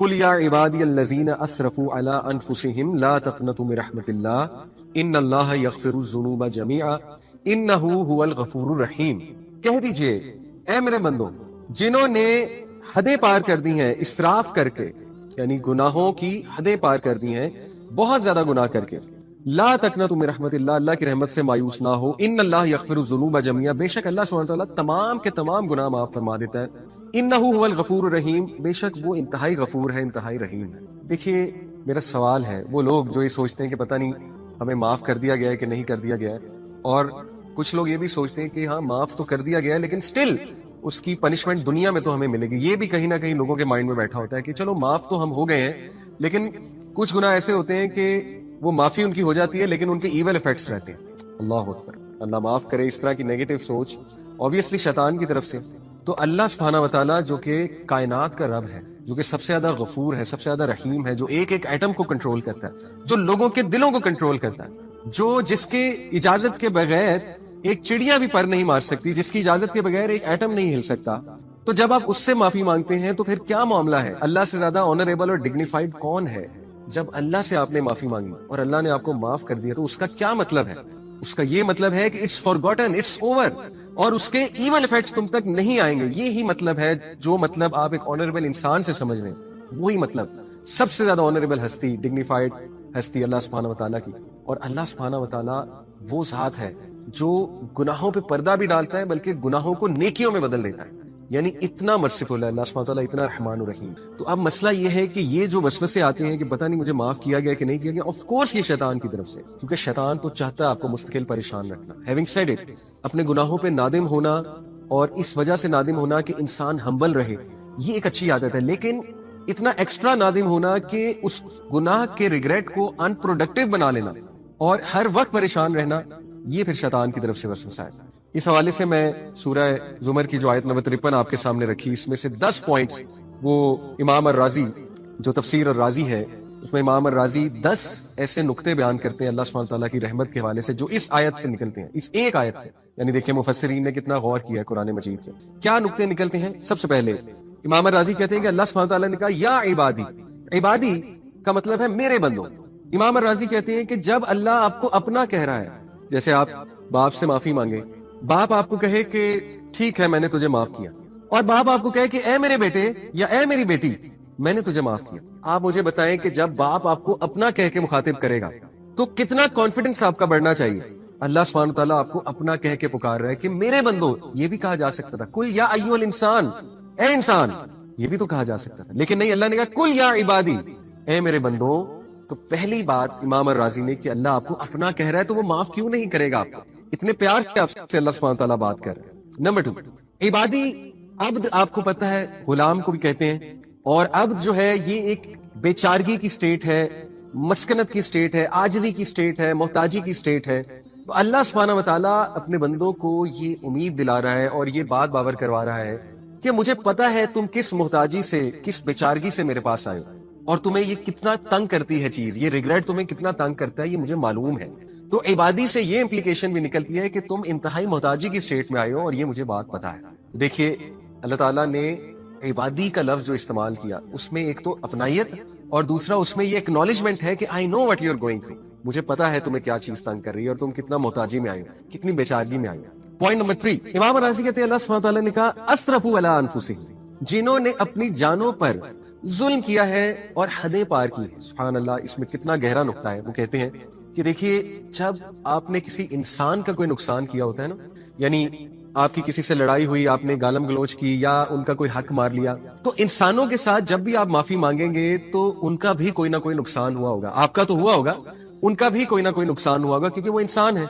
قل یا عبادی الذین اسرفوا علی انفسہم لا تقنطوا من رحمت اللہ ان اللہ یغفر الذنوب جميعا انہ هو الغفور الرحیم۔ کہہ دیجئے اے میرے بندو جنہوں نے حدیں پار کر دی ہیں اسراف کر کے، یعنی گناہوں کی حدیں پار کر دی ہیں، بہت زیادہ گناہ کر کے، لا تقنطوا من رحمت اللہ کی رحمت سے مایوس نہ ہو، ان اللہ یغفر الذنوب جميعا، بے شک اللہ سبحانہ وتعالیٰ تمام کے تمام گناہ معاف فرما دیتا ہے، انہ هو الغفور الرحیم، بے شک وہ انتہائی غفور ہے، انتہائی رحیم ہے۔ دیکھیے میرا سوال ہے، وہ لوگ جو یہ سوچتے ہیں کہ پتہ نہیں ہمیں معاف کر دیا گیا ہے کہ نہیں کر دیا گیا ہے، اور کچھ لوگ یہ بھی سوچتے ہیں کہ ہاں معاف تو کر دیا گیا ہے لیکن سٹل اس کی پنشمنٹ دنیا میں تو ہمیں ملے گی، یہ بھی کہیں نہ کہیں لوگوں کے مائنڈ میں بیٹھا ہوتا ہے کہ چلو معاف تو ہم ہو گئے ہیں لیکن کچھ گناہ ایسے ہوتے ہیں کہ وہ معافی ان کی ہو جاتی ہے لیکن ان کے ایول ایفیکٹس رہتے ہیں۔ اللہ اکبر، اللہ معاف کرے اس طرح کی نیگیٹو سوچ obviously شیطان کی طرف سے۔ تو اللہ سبحانہ وتعالیٰ جو کہ کائنات کا رب ہے، جو کہ سب سے زیادہ غفور ہے، سب سے زیادہ رحیم ہے، جو ایک ایک ایٹم کو کنٹرول کرتا ہے، جو لوگوں کے دلوں کو کنٹرول کرتا ہے، جو جس کے اجازت کے بغیر ایک چڑیا بھی پر نہیں مار سکتی، جس کی اجازت کے بغیر ایک ایٹم نہیں ہل سکتا، تو جب آپ اس سے معافی مانگتے ہیں تو پھر کیا معاملہ ہے؟ اللہ سے زیادہ آنریبل اور ڈگنیفائڈ کون ہے؟ جب اللہ سے آپ نے معافی مانگی اور اللہ نے آپ کو معاف کر دیا تو اس کا کیا مطلب ہے؟ اس کا یہ مطلب ہے کہ اٹس فارگوٹن، اٹس اوور، اور اس کے ایون ایفیکٹس تم تک نہیں آئیں گے۔ یہی مطلب ہے جو مطلب آپ ایک آنریبل انسان سے سمجھ رہے ہیں، وہی مطلب سب سے زیادہ آنریبل ہستی، ڈگنیفائڈ ہستی اللہ سبحانہ وتعالیٰ کی۔ اور اللہ سبحانہ وتعالیٰ وہ ذات ہے جو گناہوں پہ پردہ بھی ڈالتا ہے بلکہ گناہوں کو نیکیوں میں بدل دیتا ہے، یعنی اتنا مرسیفل ہے اللہ سبحانہ وتعالیٰ، اتنا رحمان الرحیم۔ تو اب مسئلہ یہ ہے کہ یہ جو وسوسے آتے ہیں کہ پتہ نہیں مجھے معاف کیا گیا کہ نہیں کیا گیا، آف کورس یہ شیطان کی طرف سے، کیونکہ شیطان تو چاہتا ہے آپ کو مستقل پریشان رکھنا۔ ہیونگ سیڈ اٹ، اپنے گناہوں پہ نادم ہونا اور اس وجہ سے نادم ہونا کہ انسان ہمبل رہے، یہ ایک اچھی عادت ہے، لیکن اتنا ایکسٹرا نادم ہونا کہ اس گناہ کے ریگریٹ کو ان پروڈکٹیو بنا لینا اور ہر وقت پریشان رہنا، یہ پھر شیطان کی طرف سے وسوسہ ہے۔ اس حوالے سے میں سورہ زمر کی جو آیت نمبر 53 آپ کے سامنے رکھی، اس میں سے 10 پوائنٹس وہ امام الرازی جو تفسیر الرازی ہے اس میں امام الرازی 10 ایسے نقطے بیان کرتے ہیں اللہ سبحانہ تعالیٰ کی رحمت کے حوالے سے جو اس آیت سے نکلتے ہیں، اس ایک آیت سے۔ یعنی دیکھیں مفسرین نے کتنا غور کیا ہے قرآن مجید میں، کیا نقطے نکلتے ہیں۔ سب سے پہلے امام الرازی کہتے ہیں کہ اللہ سبحانہ تعالیٰ نے کہا یا عبادی، عبادی کا مطلب ہے میرے بندوں۔ امام الرازی کہتے ہیں کہ جب اللہ آپ کو اپنا کہہ رہا ہے، جیسے آپ باپ سے معافی مانگے، باپ آپ کو کہے کہ ٹھیک ہے میں نے تجھے معاف کیا، اور باپ آپ کو کہے کہ اے میرے بیٹے یا اے میری بیٹی میں نے تجھے معاف کیا، آپ مجھے بتائیں کہ جب باپ آپ کو اپنا کہہ کے مخاطب کرے گا تو کتنا کانفیڈنس آپ کا بڑھنا چاہیے۔ اللہ سبحانہ تعالیٰ آپ کو اپنا کہہ کے پکار رہا ہے کہ میرے بندو، یہ بھی کہا جا سکتا تھا کل یا ایھا الانسان، اے انسان، یہ بھی تو کہا جا سکتا تھا، لیکن نہیں، اللہ نے کہا کل یا عبادی، اے میرے بندو۔ تو پہلی بات امام الرازی نے کہ اللہ آپ کو اپنا کہہ رہا ہے تو وہ معاف کیوں نہیں کرے گا آپ کو؟ اتنے پیار سے آپ سے اللہ سبحانہ تعالیٰ بات کر رہے ہیں۔ نمبر 2، عبادی، عبد آپ کو پتہ ہے غلام کو بھی کہتے ہیں، اور عبد جو ہے یہ ایک بیچارگی کی سٹیٹ ہے، مسکنت کی سٹیٹ ہے، عاجزی کی سٹیٹ ہے، محتاجی کی سٹیٹ ہے۔ تو اللہ سبحانہ وتعالیٰ اپنے بندوں کو یہ امید دلا رہا ہے اور یہ بات باور کروا رہا ہے کہ مجھے پتہ ہے تم کس محتاجی سے، کس بیچارگی سے میرے پاس آئے ہو، اور تمہیں یہ کتنا تنگ کرتی ہے چیز، یہ ریگریٹ تمہیں کتنا تنگ کرتا ہے، یہ مجھے معلوم ہے۔ تو عبادی سے یہ امپلیکیشن بھی نکلتی ہے کہ تم انتہائی محتاجی کی سٹیٹ میں آئے ہو اور یہ مجھے بات پتہ ہے۔ دیکھیے اللہ تعالیٰ نے عبادی کا لفظ جو استعمال کیا اس میں ایک تو اپنائیت اور دوسرا اس میں یہ ایکنالجمنٹ ہے کہ I know what you are going through, مجھے پتا ہے تمہیں کیا چیز تنگ کر رہی ہے اور تم کتنا محتاجی میں آئے ہو، کتنی بیچارگی میں آئے ہو۔ پوائنٹ نمبر 3، امام الرازی کہتے ہیں اللہ سبحانہ تعالیٰ نے کہا اسرفوا علی انفسہم، جنہوں نے اپنی جانوں پر ظلم کیا ہے اور حدیں پار کی ہیں۔ سبحان اللہ، اس میں کتنا گہرا نقطہ ہے۔ وہ کہتے ہیں کہ دیکھیے جب آپ نے کسی انسان کا کوئی نقصان کیا ہوتا ہے نا، یعنی آپ کی کسی سے لڑائی ہوئی، آپ نے گالم گلوچ کی یا ان کا کوئی حق مار لیا، تو انسانوں کے ساتھ جب بھی آپ معافی مانگیں گے تو ان کا بھی کوئی نہ کوئی نقصان ہوا ہوگا، آپ کا تو ہوا ہوگا، ان کا بھی کوئی نہ کوئی نقصان ہوا ہوگا کیونکہ وہ انسان ہے۔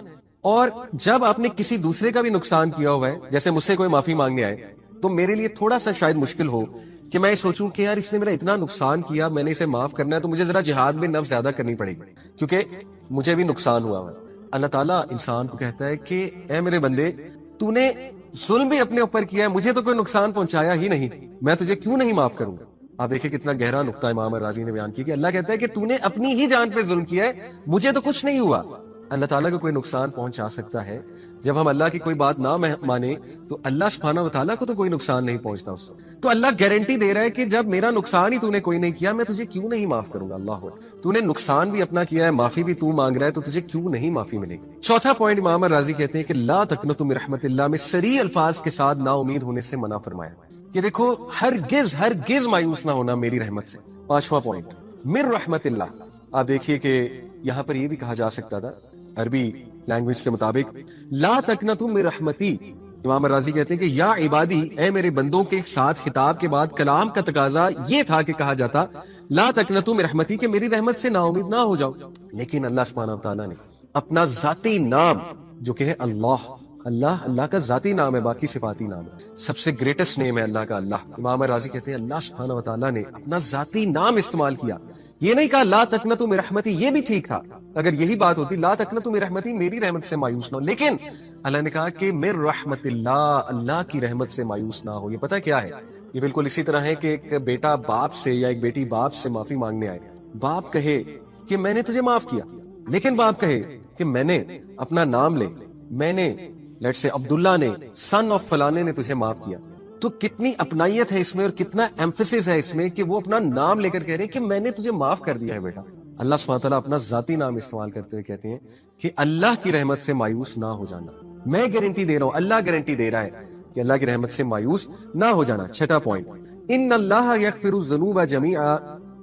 اور جب آپ نے کسی دوسرے کا بھی نقصان کیا ہوا ہے، جیسے مجھ سے کوئی معافی مانگنے آئے، تو میرے لیے تھوڑا سا شاید مشکل ہو کہ میں سوچوں کہ یار اس نے میرا اتنا نقصان کیا، میں نے اسے معاف کرنا ہے تو مجھے ذرا جہاد میں نفس زیادہ کرنی پڑے گی کیونکہ مجھے بھی نقصان ہوا ہے۔ اللہ تعالیٰ انسان کو کہتا ہے کہ اے میرے بندے، تو نے ظلم بھی اپنے اوپر کیا ہے، مجھے تو کوئی نقصان پہنچایا ہی نہیں، میں تجھے کیوں نہیں معاف کروں گا؟ آپ دیکھیں کتنا گہرا نقطہ امام الرازی نے بیان کیا کہ اللہ کہتا ہے کہ تو نے اپنی ہی جان پہ ظلم کیا ہے، مجھے تو کچھ نہیں ہوا، اللہ تعالیٰ کو کوئی نقصان پہنچا سکتا ہے. جب ہم اللہ کی کوئی بات نہ مانے تو اللہ سبحانہ و تعالیٰ کو تو کوئی نقصان نہیں پہنچتا اس سے. تو اللہ گارنٹی دے رہا ہے کہ جب میرا نقصان ہی تو نے کوئی نہیں کیا، میں تجھے کیوں نہیں معاف کروں گا. اللہ تو نے نقصان بھی اپنا کیا ہے، معافی بھی تو مانگ رہا ہے، تو تجھے کیوں نہیں معافی ملے گی. چوتھا پوائنٹ امام راضی کہتے ہیں کہ لا تقنطوا من رحمت اللہ میں صریح الفاظ کے ساتھ نا امید ہونے سے منع فرمایا کہ دیکھو ہرگز مایوس نہ ہونا میری رحمت سے. پانچواں پوائنٹ من رحمت اللہ. آپ دیکھیے کہ یہاں پر یہ بھی کہا جا سکتا تھا عربی لینگویج کے مطابق لا تقنطوا من رحمتی. امام راضی کہتے ہیں کہ یا عبادی، اے میرے بندوں کے ساتھ خطاب کے بعد کلام کا تقاضا یہ تھا کہ کہا جاتا لا تقنطوا من رحمتی کہ میری رحمت سے نا امید نہ ہو جاؤ. لیکن اللہ سبحانہ وتعالیٰ نے اپنا ذاتی نام جو کہ ہے اللہ کا ذاتی نام ہے، باقی صفاتی نام ہے، سب سے گریٹسٹ نیم ہے اللہ کا اللہ. امام راضی کہتے ہیں اللہ سبحانہ وتعالیٰ نے اپنا ذاتی نام استعمال کیا. یہ نہیں کہا لا تقنطوا من رحمتی، یہ بھی ٹھیک تھا اگر یہی بات ہوتی لا تقنطوا من رحمتی میری رحمت سے مایوس نہ ہو، لیکن اللہ نے کہا کہ من رحمت اللہ کی رحمت سے مایوس نہ ہو. یہ پتہ کیا ہے؟ یہ بالکل اسی طرح ہے کہ ایک بیٹا باپ سے یا ایک بیٹی باپ سے معافی مانگنے آئے. باپ کہے کہ میں نے تجھے معاف کیا، لیکن باپ کہے کہ میں نے اپنا نام لے، میں نے لیٹس سے عبداللہ نے سن آف فلانے نے تجھے معاف کیا. تو کتنی اپنائیت ہے اس میں اور کتنا ایمفیسس ہے اس میں کہ وہ اپنا نام لے کر کہہ رہے ہیں کہ میں نے تجھے معاف کر دیا ہے بیٹا. اللہ سبحانہ تعالیٰ اپنا ذاتی نام استعمال کرتے ہوئے کہتے ہیں کہ اللہ کی رحمت سے مایوس نہ ہو جانا. میں گارنٹی دے رہا ہوں، اللہ گارنٹی دے رہا ہے کہ اللہ کی رحمت سے مایوس نہ ہو جانا. چھٹا پوائنٹ ان اللہ یغفر الذنوب جميعا.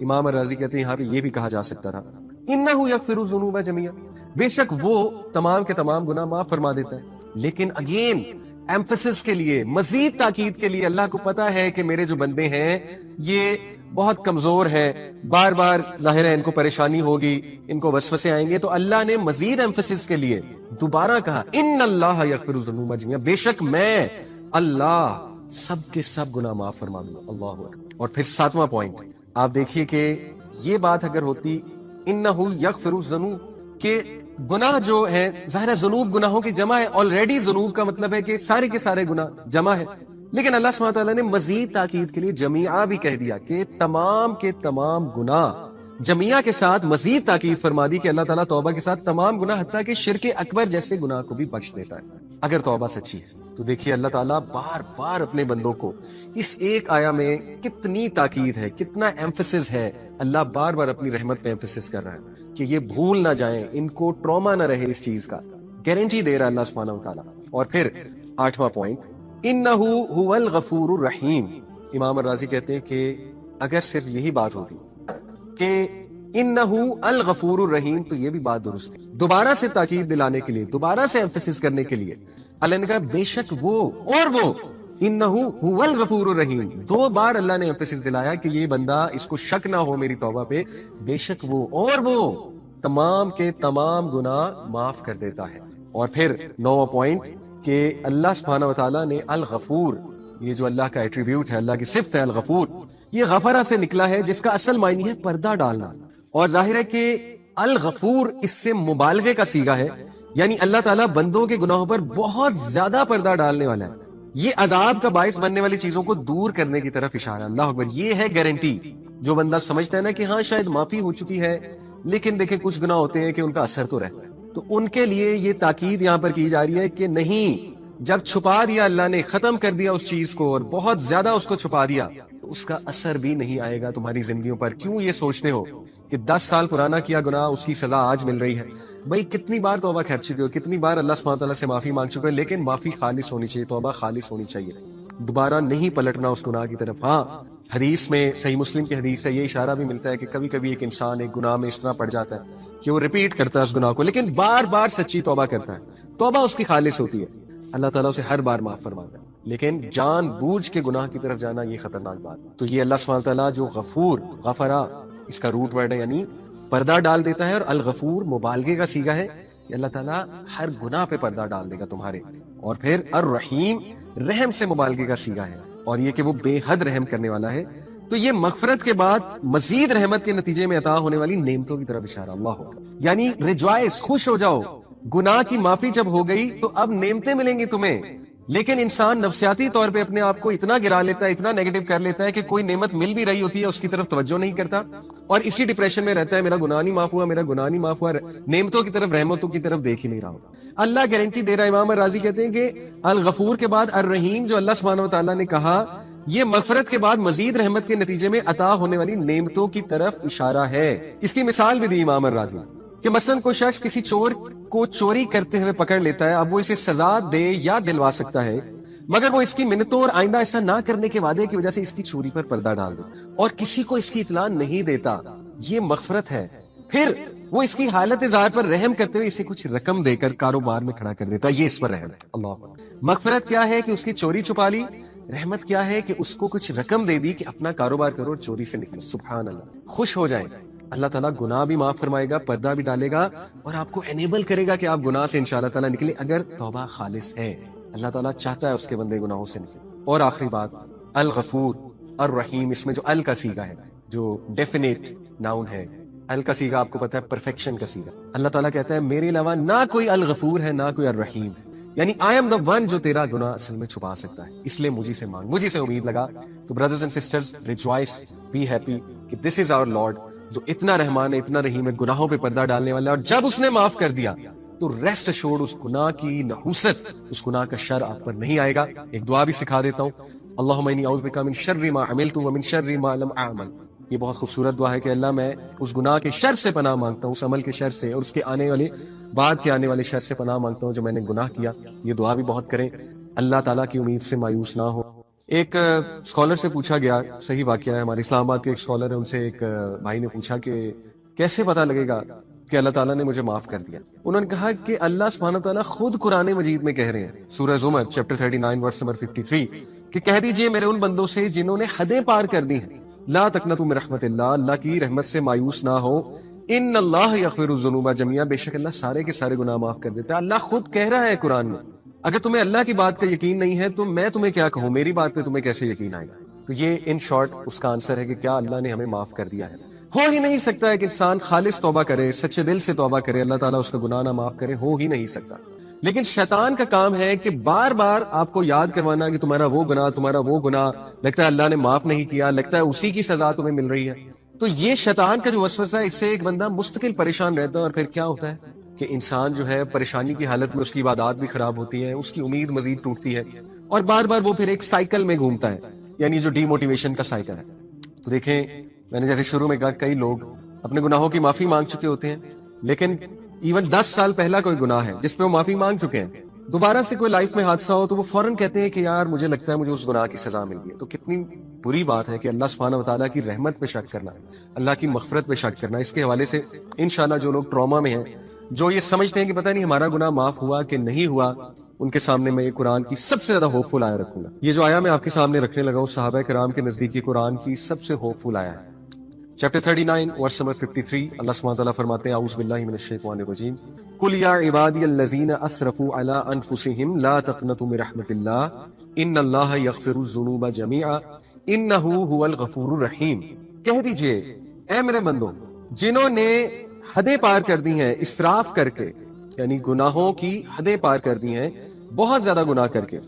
امام راضی کہتے ہیں یہاں پہ یہ بھی کہا جا سکتا تھا انہ یغفر الذنوب جميعا، بے شک وہ تمام کے تمام گناہ معاف فرما دیتا ہے. لیکن اگین ایمفیسس کے لیے، مزید تاکید کے لیے، اللہ کو پتا ہے کہ میرے جو بندے ہیں یہ بہت کمزور ہیں، بار بار ظاہر ہے ان کو پریشانی ہوگی، ان کو وسوسے آئیں گے، تو اللہ نے مزید ایمفیسس کے لیے دوبارہ کہا ان اللہ یغفر الذنوب جميعا، بے شک میں اللہ سب کے سب گناہ معاف فرما دوں گا. اللہ اکبر. اور پھر ساتواں پوائنٹ آپ دیکھیے کہ یہ بات اگر ہوتی انہ یغفر الذنوب کہ گناہ جو ہے ظاہر ہے ذنوب گناہوں کی جمع ہے، آلریڈی ذنوب کا مطلب ہے کہ سارے کے سارے گناہ جمع ہے، لیکن اللہ سبحانہ تعالیٰ نے مزید تاکید کے لیے جمیعہ بھی کہہ دیا کہ تمام کے تمام گناہ، جمیعہ کے ساتھ مزید تاکید فرما دی کہ اللہ تعالیٰ توبہ کے ساتھ تمام گناہ حتیٰ کہ شرک اکبر جیسے گناہ کو بھی بخش دیتا ہے اگر توبہ سچی ہے. تو دیکھیے اللہ تعالیٰ بار بار اپنے بندوں کو اس ایک آیا میں کتنی تاکید ہے، کتنا ایمفیسس ہے. اللہ بار بار اپنی رحمت پہ ایمفیسس کر رہا ہے کہ یہ بھول نہ جائیں، ان کو ٹراما نہ رہے، اس چیز کا گارنٹی دے رہا ہے اللہ سبحانہ و تعالیٰ. اور پھر آٹھواں پوائنٹ انہ هو الغفور الرحیم. امام راضی کہتے ہیں کہ اگر صرف یہی بات ہوتی کہ انہ الغفور الرحیم تو یہ بھی بات درست ہے. دوبارہ سے تاکید دلانے کے لیے، دوبارہ سے ایمفیسس کرنے کے لیے اللہ نے کہا بے شک وہ اور وہ انہ هو الغفور الرحیم. دو بار اللہ نے ایمفیسس دلایا کہ یہ بندہ اس کو شک نہ ہو میری توبہ پہ، بے شک وہ اور وہ تمام کے تمام گناہ معاف کر دیتا ہے. اور پھر نواں پوائنٹ کہ اللہ سبحانہ و تعالیٰ نے الغفور، یہ جو اللہ کا ایٹریبیوٹ ہے، اللہ کی صفت ہے الغفور، یہ غفرہ سے نکلا ہے جس کا اصل معنی ہے پردہ ڈالنا. اور ظاہر ہے کہ الغفور اس سے مبالغے کا صیغہ ہے، یعنی اللہ تعالیٰ بندوں کے گناہوں پر بہت زیادہ پردہ ڈالنے والا ہے. یہ عذاب کا باعث بننے والی چیزوں کو دور کرنے کی طرف اشارہ. اللہ اکبر. یہ ہے گارنٹی. جو بندہ سمجھتا ہے نا کہ ہاں شاید معافی ہو چکی ہے لیکن دیکھیں کچھ گناہ ہوتے ہیں کہ ان کا اثر تو رہتا ہے، تو ان کے لیے یہ تاکید یہاں پر کی جا رہی ہے کہ نہیں، جب چھپا دیا اللہ نے، ختم کر دیا اس چیز کو اور بہت زیادہ اس کو چھپا دیا، تو اس کا اثر بھی نہیں آئے گا تمہاری زندگیوں پر. کیوں یہ سوچتے ہو کہ 10 سال پرانا کیا گناہ اس کی سزا آج مل رہی ہے؟ بھائی کتنی بار توبہ کر چکے ہو، کتنی بار اللہ سبحانہ تعالیٰ سے معافی مانگ چکے ہو، لیکن معافی خالص ہونی چاہیے، توبہ خالص ہونی چاہیے، دوبارہ نہیں پلٹنا اس گناہ کی طرف. ہاں حدیث میں، صحیح مسلم کی حدیث سے یہ اشارہ بھی ملتا ہے کہ کبھی کبھی ایک انسان ایک گناہ میں اس طرح پڑ جاتا ہے کہ وہ ریپیٹ کرتا ہے اس گناہ کو، لیکن بار بار سچی توبہ کرتا ہے، توبہ اس کی خالص ہوتی ہے، اللہ تعالیٰ اسے ہر بار معاف فرماتا ہے. لیکن جان بوجھ کے گناہ کی طرف جانا یہ خطرناک بات. تو یہ اللہ سبحانہ تعالیٰ جو غفور، غفرا اس کا روٹ ورڈ ہے، یعنی پردہ ڈال دیتا ہے، اور الغفور مبالغے کا صیغہ ہے کہ اللہ تعالیٰ ہر گناہ پہ پردہ ڈال دے گا تمہارے. اور پھر الرحیم رحم سے مبالغے کا صیغہ ہے، اور یہ کہ وہ بے حد رحم کرنے والا ہے. تو یہ مغفرت کے بعد مزید رحمت کے نتیجے میں عطا ہونے والی نعمتوں کی طرف اشارہ. اللہ ہوگا یعنی ریجوائس، خوش ہو جاؤ. گناہ کی معافی جب ہو گئی تو اب نعمتیں ملیں گی تمہیں. لیکن انسان نفسیاتی طور پہ اپنے آپ کو اتنا گرا لیتا ہے، اتنا نیگیٹو کر لیتا ہے کہ کوئی نعمت مل بھی رہی ہوتی ہے اس کی طرف توجہ نہیں کرتا اور اسی ڈپریشن میں رہتا ہے، میرا گناہ نہیں معاف ہوا، میرا گناہ نہیں معاف ہوا، نعمتوں کی طرف، رحمتوں کی طرف دیکھ ہی نہیں رہا ہوگا۔ اللہ گارنٹی دے رہا ہے۔ امام راضی کہتے ہیں کہ الغفور کے بعد الرحیم جو اللہ سبحانہ و تعالیٰ نے کہا، یہ مغفرت کے بعد مزید رحمت کے نتیجے میں عطا ہونے والی نعمتوں کی طرف اشارہ ہے۔ اس کی مثال بھی دی امام راضی کہ مثلا کوئی شخص کسی چور کو چوری کرتے ہوئے پکڑ لیتا ہے، اب وہ اسے سزا دے یا دلوا سکتا ہے، مگر وہ اس کی منتوں اور آئندہ ایسا نہ کرنے کے وعدے کی وجہ سے اس کی چوری پر پردہ ڈال دے اور کسی کو اس کی اطلاع نہیں دیتا، یہ مغفرت ہے۔ پھر وہ اس کی حالت ظاہر پر رحم کرتے ہوئے اسے کچھ رقم دے کر کاروبار میں کھڑا کر دیتا ہے، یہ اس پر رحم ہے۔ اللہ، مغفرت کیا ہے کہ اس کی چوری چھپا لی، رحمت کیا ہے کہ اس کو کچھ رقم دے دی کہ اپنا کاروبار کرو اور چوری سے نکلو۔ سبحان اللہ، خوش ہو جائیں، اللہ تعالیٰ گناہ بھی معاف فرمائے گا، پردہ بھی ڈالے گا اور آپ کو انیبل کرے گا کہ آپ گناہ سے انشاءاللہ تعالیٰ نکلے اگر توبہ خالص ہے۔ اللہ تعالیٰ چاہتا ہے اس کے بندے گناہوں سے نکلے۔ اور آخری بات، الغفور الرحیم، اس میں جو ال کا صیغہ ہے، جو ڈیفینیٹ ناؤن ہے، ال کا صیغہ آپ کو پتا ہے پرفیکشن کا صیغہ۔ اللہ تعالیٰ کہتا ہے میرے علاوہ نہ کوئی الغفور ہے نہ کوئی الرحیم ہے، یعنی I am the one جو تیرا گناہ اصل میں چھپا سکتا ہے، اس لیے مجھے سے مانگ، مجھے سے امید لگا۔ تو brothers and sisters, rejoice, be happy کہ دس از آور لارڈ جو اتنا رحمان ہے، اتنا رحیم ہے، گناہوں پہ پردہ ڈالنے والا ہے، اور جب اس نے معاف کر دیا تو ریسٹ اشورڈ اس گناہ کی نحوست، اس گناہ کا شر آپ پر نہیں آئے گا۔ ایک دعا بھی سکھا دیتا ہوں، اللہم انی اعوذ بک من شر ما عملت ومن شر ما لم اعمل۔ یہ بہت خوبصورت دعا ہے کہ اللہ میں اس گناہ کے شر سے پناہ مانگتا ہوں، اس عمل کے شر سے اور اس کے آنے والے بعد کے آنے والے شر سے پناہ مانگتا ہوں جو میں نے گناہ کیا۔ یہ دعا بھی بہت کریں، اللہ تعالیٰ کی امید سے مایوس نہ ہو۔ ایک اسکالر سے پوچھا گیا، صحیح واقعہ ہے، ہمارے اسلام آباد کے ایک اسکالر ہے، ان سے ایک بھائی نے پوچھا کہ کیسے پتہ لگے گا کہ اللہ تعالیٰ نے مجھے معاف کر دیا؟ انہوں نے کہا کہ اللہ سبحانہ تعالیٰ خود قرآن مجید میں کہہ رہے ہیں، سورہ زمر چیپٹر 39 ورس نمبر 53 کہ کہہ دیجئے میرے ان بندوں سے جنہوں نے حدیں پار کر دی ہیں، لا تقنطوا من رحمت اللہ، اللہ کی رحمت سے مایوس نہ ہو، ان اللہ یغفر الذنوب جميعا، بے شک اللہ سارے کے سارے گناہ معاف کر دیتا ہے۔ اللہ خود کہہ رہا ہے قرآن میں۔ اگر تمہیں اللہ کی بات کا یقین نہیں ہے تو میں تمہیں کیا کہوں، میری بات پہ تمہیں کیسے یقین آئے گا؟ تو یہ ان شارٹ اس کا آنسر ہے کہ کیا اللہ نے ہمیں معاف کر دیا ہے؟ ہو ہی نہیں سکتا ہے کہ انسان خالص توبہ کرے، سچے دل سے توبہ کرے، اللہ تعالیٰ اس کا گناہ نہ معاف کرے، ہو ہی نہیں سکتا۔ لیکن شیطان کا کام ہے کہ بار بار آپ کو یاد کروانا کہ تمہارا وہ گناہ، تمہارا وہ گناہ، لگتا ہے اللہ نے معاف نہیں کیا، لگتا ہے اسی کی سزا تمہیں مل رہی ہے۔ تو یہ شیطان کا جو وسوسہ ہے، اس سے ایک بندہ مستقل پریشان رہتا ہے، اور پھر کیا ہوتا ہے کہ انسان جو ہے پریشانی کی حالت میں اس کی عبادات بھی خراب ہوتی ہیں، اس کی امید مزید ٹوٹتی ہے، اور بار بار وہ پھر ایک سائیکل میں گھومتا ہے، یعنی جو ڈی موٹیویشن کا سائیکل ہے۔ تو دیکھیں، میں نے جیسے شروع میں کہا، کئی لوگ اپنے گناہوں کی معافی مانگ چکے ہوتے ہیں، لیکن ایون 10 سال پہلا کوئی گناہ ہے جس پہ وہ معافی مانگ چکے ہیں، دوبارہ سے کوئی لائف میں حادثہ ہو تو وہ فوراً کہتے ہیں کہ یار مجھے لگتا ہے مجھے اس گناہ کی سزا مل گئی ہے۔ تو کتنی بری بات ہے کہ اللہ سبحانہ وتعالیٰ کی رحمت پہ شک کرنا، اللہ کی مغفرت پہ شک کرنا۔ اس کے حوالے سے انشاءاللہ جو لوگ ٹراما میں ہیں، جو یہ سمجھتے ہیں کہ پتہ نہیں ہمارا گناہ معاف ہوا کہ نہیں ہوا، ان کے سامنے میں یہ قرآن کی سب سے زیادہ ہوپ فل آیا رکھوں گا۔ یہ جو آیا میں آپ کے سامنے رکھنے لگا ہوں، صحابہ کرام کے نزدیک یہ قرآن کی سب سے ہوپ فل آیا ہے۔ چیپٹر 39 ورس نمبر 53، اللہ سبحانہ وتعالیٰ فرماتے ہیں، اعوذ باللہ من الشیطان الرجیم، قل یا عبادی الذین اسرفوا علی انفسہم لا تقنطوا من رحمت اللہ ان اللہ یغفر الذنوب جميعا انہ هو الغفور الرحیم۔ کہہ دیجئے اے میرے بندوں جنہوں نے حدیں پار کر دی ہیں اسراف کر کے، یعنی گناہوں کی حدیں پار کر دی ہیں، بہت زیادہ گناہ کر کے،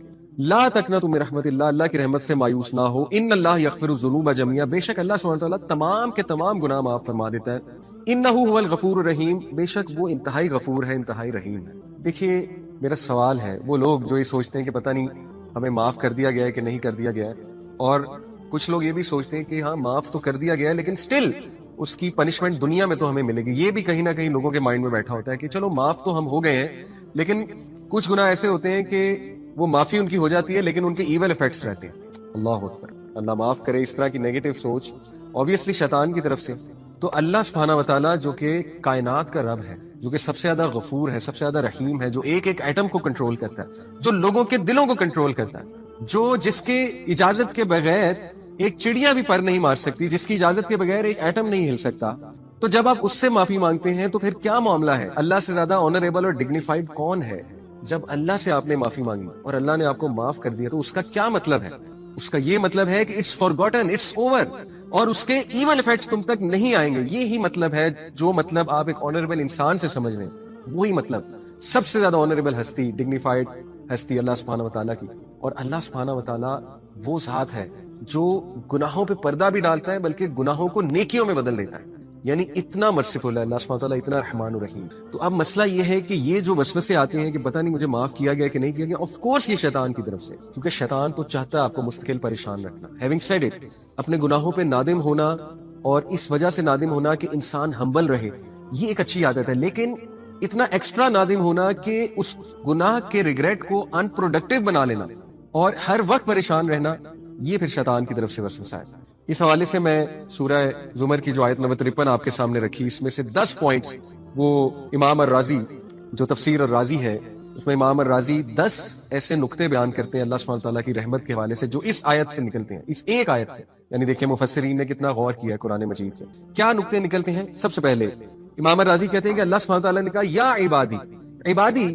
لا تقنطوا من رحمت اللہ، اللہ کی رحمت سے مایوس نہ ہو، ان اللہ یغفر الذنوب جميعا، بے شک اللہ سبحانہ وتعالیٰ تمام کے تمام گناہ معاف فرما دیتا ہے، انہ هو الغفور الرحیم، بے شک وہ انتہائی غفور ہے، انتہائی رحیم ہے۔ دیکھیے میرا سوال ہے، وہ لوگ جو یہ سوچتے ہیں کہ پتہ نہیں ہمیں معاف کر دیا گیا ہے کہ نہیں کر دیا گیا ہے، اور کچھ لوگ یہ بھی سوچتے ہیں کہ ہاں معاف تو کر دیا گیا ہے لیکن سٹل اس کی پنشمنٹ دنیا میں تو ہمیں ملے گی۔ یہ بھی کہیں نہ کہیں لوگوں کے مائنڈ میں بیٹھا ہوتا ہے کہ چلو معاف تو ہم ہو گئے ہیں، لیکن کچھ گناہ ایسے ہوتے ہیں کہ وہ معافی ان کی ہو جاتی ہے لیکن ان کے ایول ایفیکٹس رہتے ہیں۔ اللہ اکبر، اللہ معاف کرے اس طرح کی نیگیٹو سوچ obviously شیطان کی طرف سے۔ تو اللہ سبحانہ وتعالیٰ جو کہ کائنات کا رب ہے، جو کہ سب سے زیادہ غفور ہے، سب سے زیادہ رحیم ہے، جو ایک ایک ایٹم کو کنٹرول کرتا ہے، جو لوگوں کے دلوں کو کنٹرول کرتا ہے، جو جس کے اجازت کے بغیر ایک چڑیا بھی پر نہیں مار سکتی، جس کی اجازت کے بغیر ایک ایٹم نہیں ہل سکتا، تو جب آپ اس سے معافی مانگتے ہیں تو پھر کیا معاملہ ہے؟ اللہ سے زیادہ آنریبل اور ڈگنیفائڈ کون ہے؟ جب اللہ سے آپ نے معافی مانگی اور اللہ نے آپ کو معاف کر دیا تو اس کا کیا مطلب ہے؟ اس کا یہ مطلب ہے کہ اٹس فارگوٹن، اٹس اوور، اور اس کے ایول ایفیکٹس تم تک نہیں آئیں گے۔ یہی مطلب ہے، جو مطلب آپ ایک آنریبل انسان سے سمجھ رہے ہیں، وہی مطلب سب سے زیادہ آنریبل ہستی، ڈگنیفائڈ ہستی اللہ سبحانہ و تعالیٰ کی، اور اللہ سبحانہ و تعالیٰ وہ ذات ہے جو گناہوں پہ پردہ بھی ڈالتا ہے بلکہ گناہوں کو نیکیوں میں بدل دیتا ہے، یعنی اتنا مرسیفل ہے اللہ سبحانہ و تعالیٰ، اتنا رحمان الرحیم۔ تو اب مسئلہ یہ ہے کہ یہ جو وسوسے آتے ہیں کہ پتہ نہیں مجھے معاف کیا گیا کہ نہیں کیا گیا، آف کورس یہ شیطان کی طرف سے، کیونکہ شیطان تو چاہتا ہے آپ کو مستقل پریشان رکھنا۔ ہیونگ سیڈ اٹ، اپنے گناہوں پہ نادم ہونا اور اس وجہ سے نادم ہونا کہ انسان ہمبل رہے، یہ ایک اچھی عادت ہے، لیکن اتنا ایکسٹرا نادم ہونا کہ اس گناہ کے ریگریٹ کو ان پروڈکٹیو بنا لینا اور ہر وقت پریشان رہنا، یہ پھر شیطان کی طرف سے وسوسہ ہے۔ اس حوالے سے میں سورہ زمر کی جو آیت نمبر 53 آپ کے سامنے رکھی، اس میں سے 10 پوائنٹس وہ امام الرازی جو تفسیر الرازی ہے اس میں امام الرازی 10 ایسے نقطے بیان کرتے ہیں اللہ سبحانہ تعالیٰ کی رحمت کے حوالے سے جو اس آیت سے نکلتے ہیں، اس ایک آیت سے، یعنی دیکھیں مفسرین نے کتنا غور کیا ہے قرآن مجید سے۔ کیا نقطے نکلتے ہیں؟ سب سے پہلے امام الرازی کہتے ہیں کہ اللہ سبحانہ تعالیٰ نے کہا یا عبادی، عبادی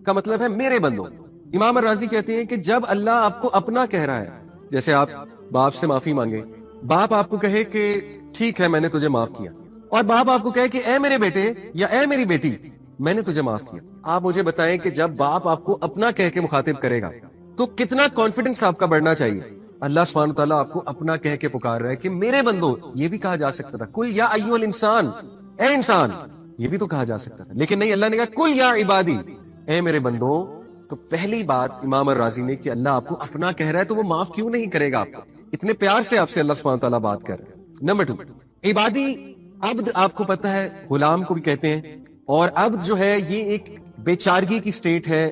کا مطلب ہے میرے بندوں۔ امام الرازی کہتے ہیں کہ جب اللہ آپ کو اپنا کہہ رہا ہے، جیسے آپ باپ سے معافی مانگے، باپ آپ کو کہے کہ ٹھیک ہے میں نے تجھے معاف کیا، اور باپ آپ کو کہے کہ اے میرے بیٹے یا اے میری بیٹی میں نے تجھے معاف کیا، آپ مجھے بتائیں کہ جب باپ آپ کو اپنا کہہ کے مخاطب کرے گا تو کتنا کانفیڈنس آپ کا بڑھنا چاہیے۔ اللہ سبحانہ تعالیٰ آپ کو اپنا کہہ کے پکار رہا ہے کہ میرے بندو، یہ بھی کہا جا سکتا تھا کل یا ایھا الانسان، اے انسان، یہ بھی تو کہا جا سکتا تھا، لیکن نہیں، اللہ نے کہا کل یا عبادی، اے میرے بندو۔ تو پہلی بات امام الرازی نے کہ اللہ آپ کو اپنا کہہ رہا ہے تو وہ معاف کیوں نہیں کرے گا آپ کو، اتنے پیار سے آپ سے اللہ سبحانہ تعالیٰ بات کر رہے ہیں۔ نمبر 2، عبادی، عبد آپ کو پتہ ہے غلام کو بھی کہتے ہیں، اور عبد جو ہے یہ ایک بیچارگی کی سٹیٹ ہے،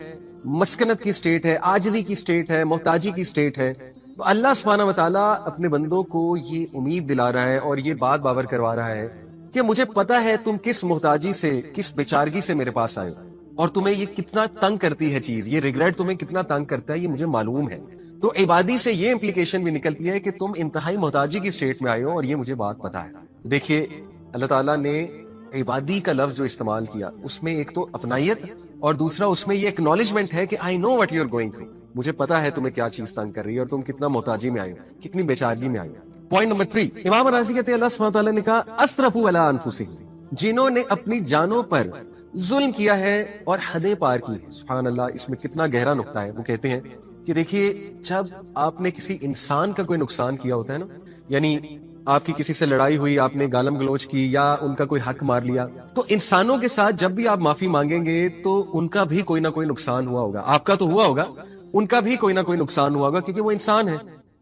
مسکنت کی سٹیٹ ہے، عاجزی کی سٹیٹ ہے، محتاجی کی سٹیٹ ہے۔ تو اللہ سبحانہ وتعالیٰ اپنے بندوں کو یہ امید دلا رہا ہے اور یہ بات باور کروا رہا ہے کہ مجھے پتا ہے تم کس محتاجی سے، کس بیچارگی سے میرے پاس آئے ہو، اور تمہیں یہ کتنا تنگ کرتی ہے چیز، یہ ریگریٹ تمہیں کتنا تنگ کرتا ہے، یہ مجھے معلوم ہے۔ تو عبادی سے یہ امپلیکیشن بھی نکلتی ہے کہ تم انتہائی محتاجی کی سٹیٹ میں آئے ہو اور یہ مجھے بات پتا ہے۔ دیکھیے اللہ تعالیٰ نے عبادی کا لفظ جو استعمال کیا اس میں ایک تو اپنائیت اور دوسرا اس میں یہ ایکنالجمنٹ ہے کہ I know what you are going through, مجھے پتا ہے تمہیں کیا چیز تنگ کر رہی ہے اور تم کتنا محتاجی میں آئے ہو، کتنی بیچارگی میں آئے ہو۔ پوائنٹ نمبر 3، امام راضی کہتے ہیں اللہ سبحانہ تعالیٰ نے کہا اسرفوا علی انفسہم، جنہوں نے اپنی جانوں پر ظلم کیا ہے اور حدیں پار کی ہے۔ سبحان اللہ، اس میں کتنا گہرا نقطہ ہے۔ وہ کہتے ہیں کہ دیکھیے جب آپ نے کسی انسان کا کوئی نقصان کیا ہوتا ہے نا، یعنی آپ کی کسی سے لڑائی ہوئی، آپ نے گالم گلوچ کی یا ان کا کوئی حق مار لیا، تو انسانوں کے ساتھ جب بھی آپ معافی مانگیں گے تو ان کا بھی کوئی نہ کوئی نقصان ہوا ہوگا، آپ کا تو ہوا ہوگا، ان کا بھی کوئی نہ کوئی نقصان ہوا ہوگا کیونکہ وہ انسان ہے۔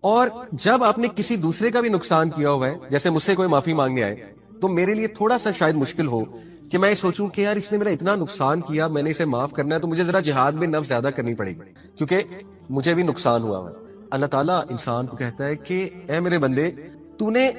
اور جب آپ نے کسی دوسرے کا بھی نقصان کیا ہوا ہے، جیسے مجھ سے کوئی معافی مانگنے آئے، تو میرے لیے تھوڑا سا شاید مشکل ہو کہ میں سوچوں کہ یار اس نے میرا اتنا نقصان کیا، میں نے اسے معاف کرنا ہے تو مجھے ذرا جہاد میں نفس زیادہ کرنی پڑے گی کیونکہ مجھے بھی نقصان ہوا ہے۔ اللہ تعالیٰ انسان کو کہتا ہے کہ اے میرے بندے، تو نے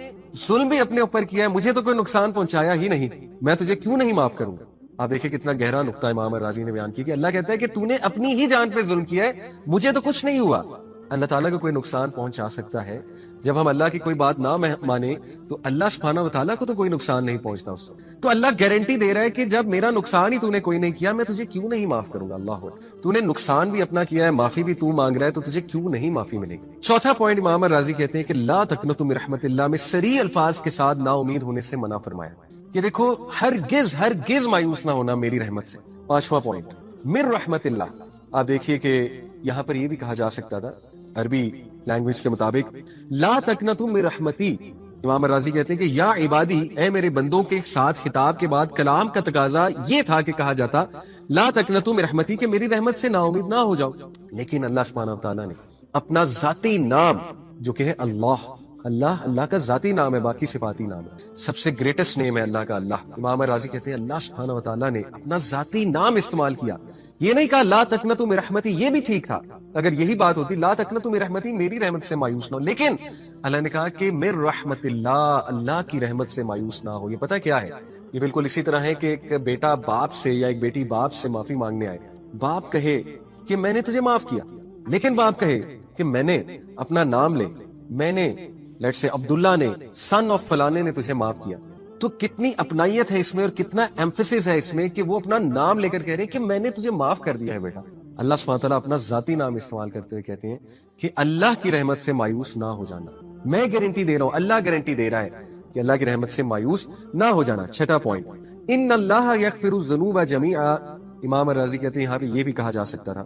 ظلم بھی اپنے اوپر کیا ہے، مجھے تو کوئی نقصان پہنچایا ہی نہیں، میں تجھے کیوں نہیں معاف کروں گا۔ آپ دیکھیں کتنا گہرا نقطہ امام راضی نے بیان کیا کہ اللہ کہتا ہے کہ تو نے اپنی ہی جان پہ ظلم کیا ہے، مجھے تو کچھ نہیں ہوا۔ اللہ تعالیٰ کو کوئی نقصان پہنچا سکتا ہے، جب ہم اللہ کی کوئی بات نہ مانے تو اللہ سبحانہ و تعالیٰ کو تو کوئی نقصان نہیں پہنچتا اس سے۔ تو اللہ گارنٹی دے رہا ہے کہ جب میرا نقصان ہی تو نے کوئی نہیں کیا، میں تجھے کیوں نہیں معاف کروں گا۔ اللہ تو نے نقصان بھی اپنا کیا ہے، معافی بھی تو مانگ رہا ہے، تو تجھے کیوں نہیں معافی ملے گی۔ چوتھا پوائنٹ امام راضی کہتے ہیں کہ لا تقنطوا من رحمت اللہ میں صریح الفاظ کے ساتھ نا امید ہونے سے منع فرمایا کہ دیکھو ہرگز مایوس نہ ہونا میری رحمت سے۔ پانچواں پوائنٹ من رحمت اللہ، آپ دیکھیے کہ یہاں پر یہ بھی کہا جا سکتا تھا عربی لینگویج کے مطابق لا تقنطوا من رحمتی۔ امام راضی کہتے ہیں کہ یا عبادی، اے میرے بندوں کے ساتھ خطاب کے بعد کلام کا تقاضا یہ تھا کہ کہا جاتا لا تقنطوا من رحمتی، کہ میری رحمت سے نا امید نہ ہو جاؤ، لیکن اللہ سبحانہ و تعالیٰ نے اپنا ذاتی نام جو کہ ہے اللہ کا ذاتی نام ہے، باقی صفاتی نام ہے، سب سے گریٹسٹ نیم ہے اللہ کا اللہ۔ امام راضی کہتے ہیں اللہ سبحانہ و تعالیٰ نے اپنا ذاتی نام استعمال کیا، یہ نہیں کہا لا تقنطوا من رحمتی، یہ بھی ٹھیک تھا اگر یہی بات ہوتی لا تقنطوا من رحمتی، میری رحمت سے مایوس نہ ہو، لیکن اللہ نے کہا کہ من رحمت اللہ کی رحمت سے مایوس نہ ہو۔ یہ پتہ کیا ہے، یہ بالکل اسی طرح ہے کہ ایک بیٹا باپ سے یا ایک بیٹی باپ سے معافی مانگنے آئے، باپ کہے کہ میں نے تجھے معاف کیا، لیکن باپ کہے کہ میں نے اپنا نام لے، میں نے لیٹس سے عبداللہ نے سن آف فلانے نے تجھے معاف کیا، تو کتنی اپنائیت ہے اس میں اور کتنا ایمفیسس ہے اس میں کہ وہ اپنا نام لے کر کہہ رہے ہیں کہ میں نے تجھے معاف کر دیا ہے بیٹا۔ اللہ سبحانہ تعالیٰ اپنا ذاتی نام استعمال کرتے ہوئے کہتے ہیں کہ اللہ کی رحمت سے مایوس نہ ہو جانا، میں گارنٹی دے رہا ہوں، اللہ گارنٹی دے رہا ہے کہ اللہ کی رحمت سے مایوس نہ ہو جانا۔ چھٹا پوائنٹ ان اللہ یغفر الذنوب جمیعا، امام راضی کہتے ہیں یہاں پہ یہ بھی کہا جا سکتا تھا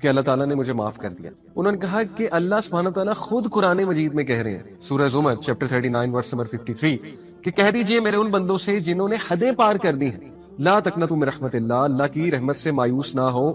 کہ اللہ تعالیٰ نے مجھے معاف کر دیا؟ انہوں نے کہا کہ اللہ سبحانہ وتعالیٰ خود قرآن مجید میں کہہ رہے ہیں، سورہ زمر چیپٹر 39 ورس نمبر 53، کہ کہہ دیجئے میرے ان بندوں سے جنہوں نے حدیں پار کر دی ہیں، لا تقنطوا من رحمت اللہ، اللہ کی رحمت سے مایوس نہ ہو،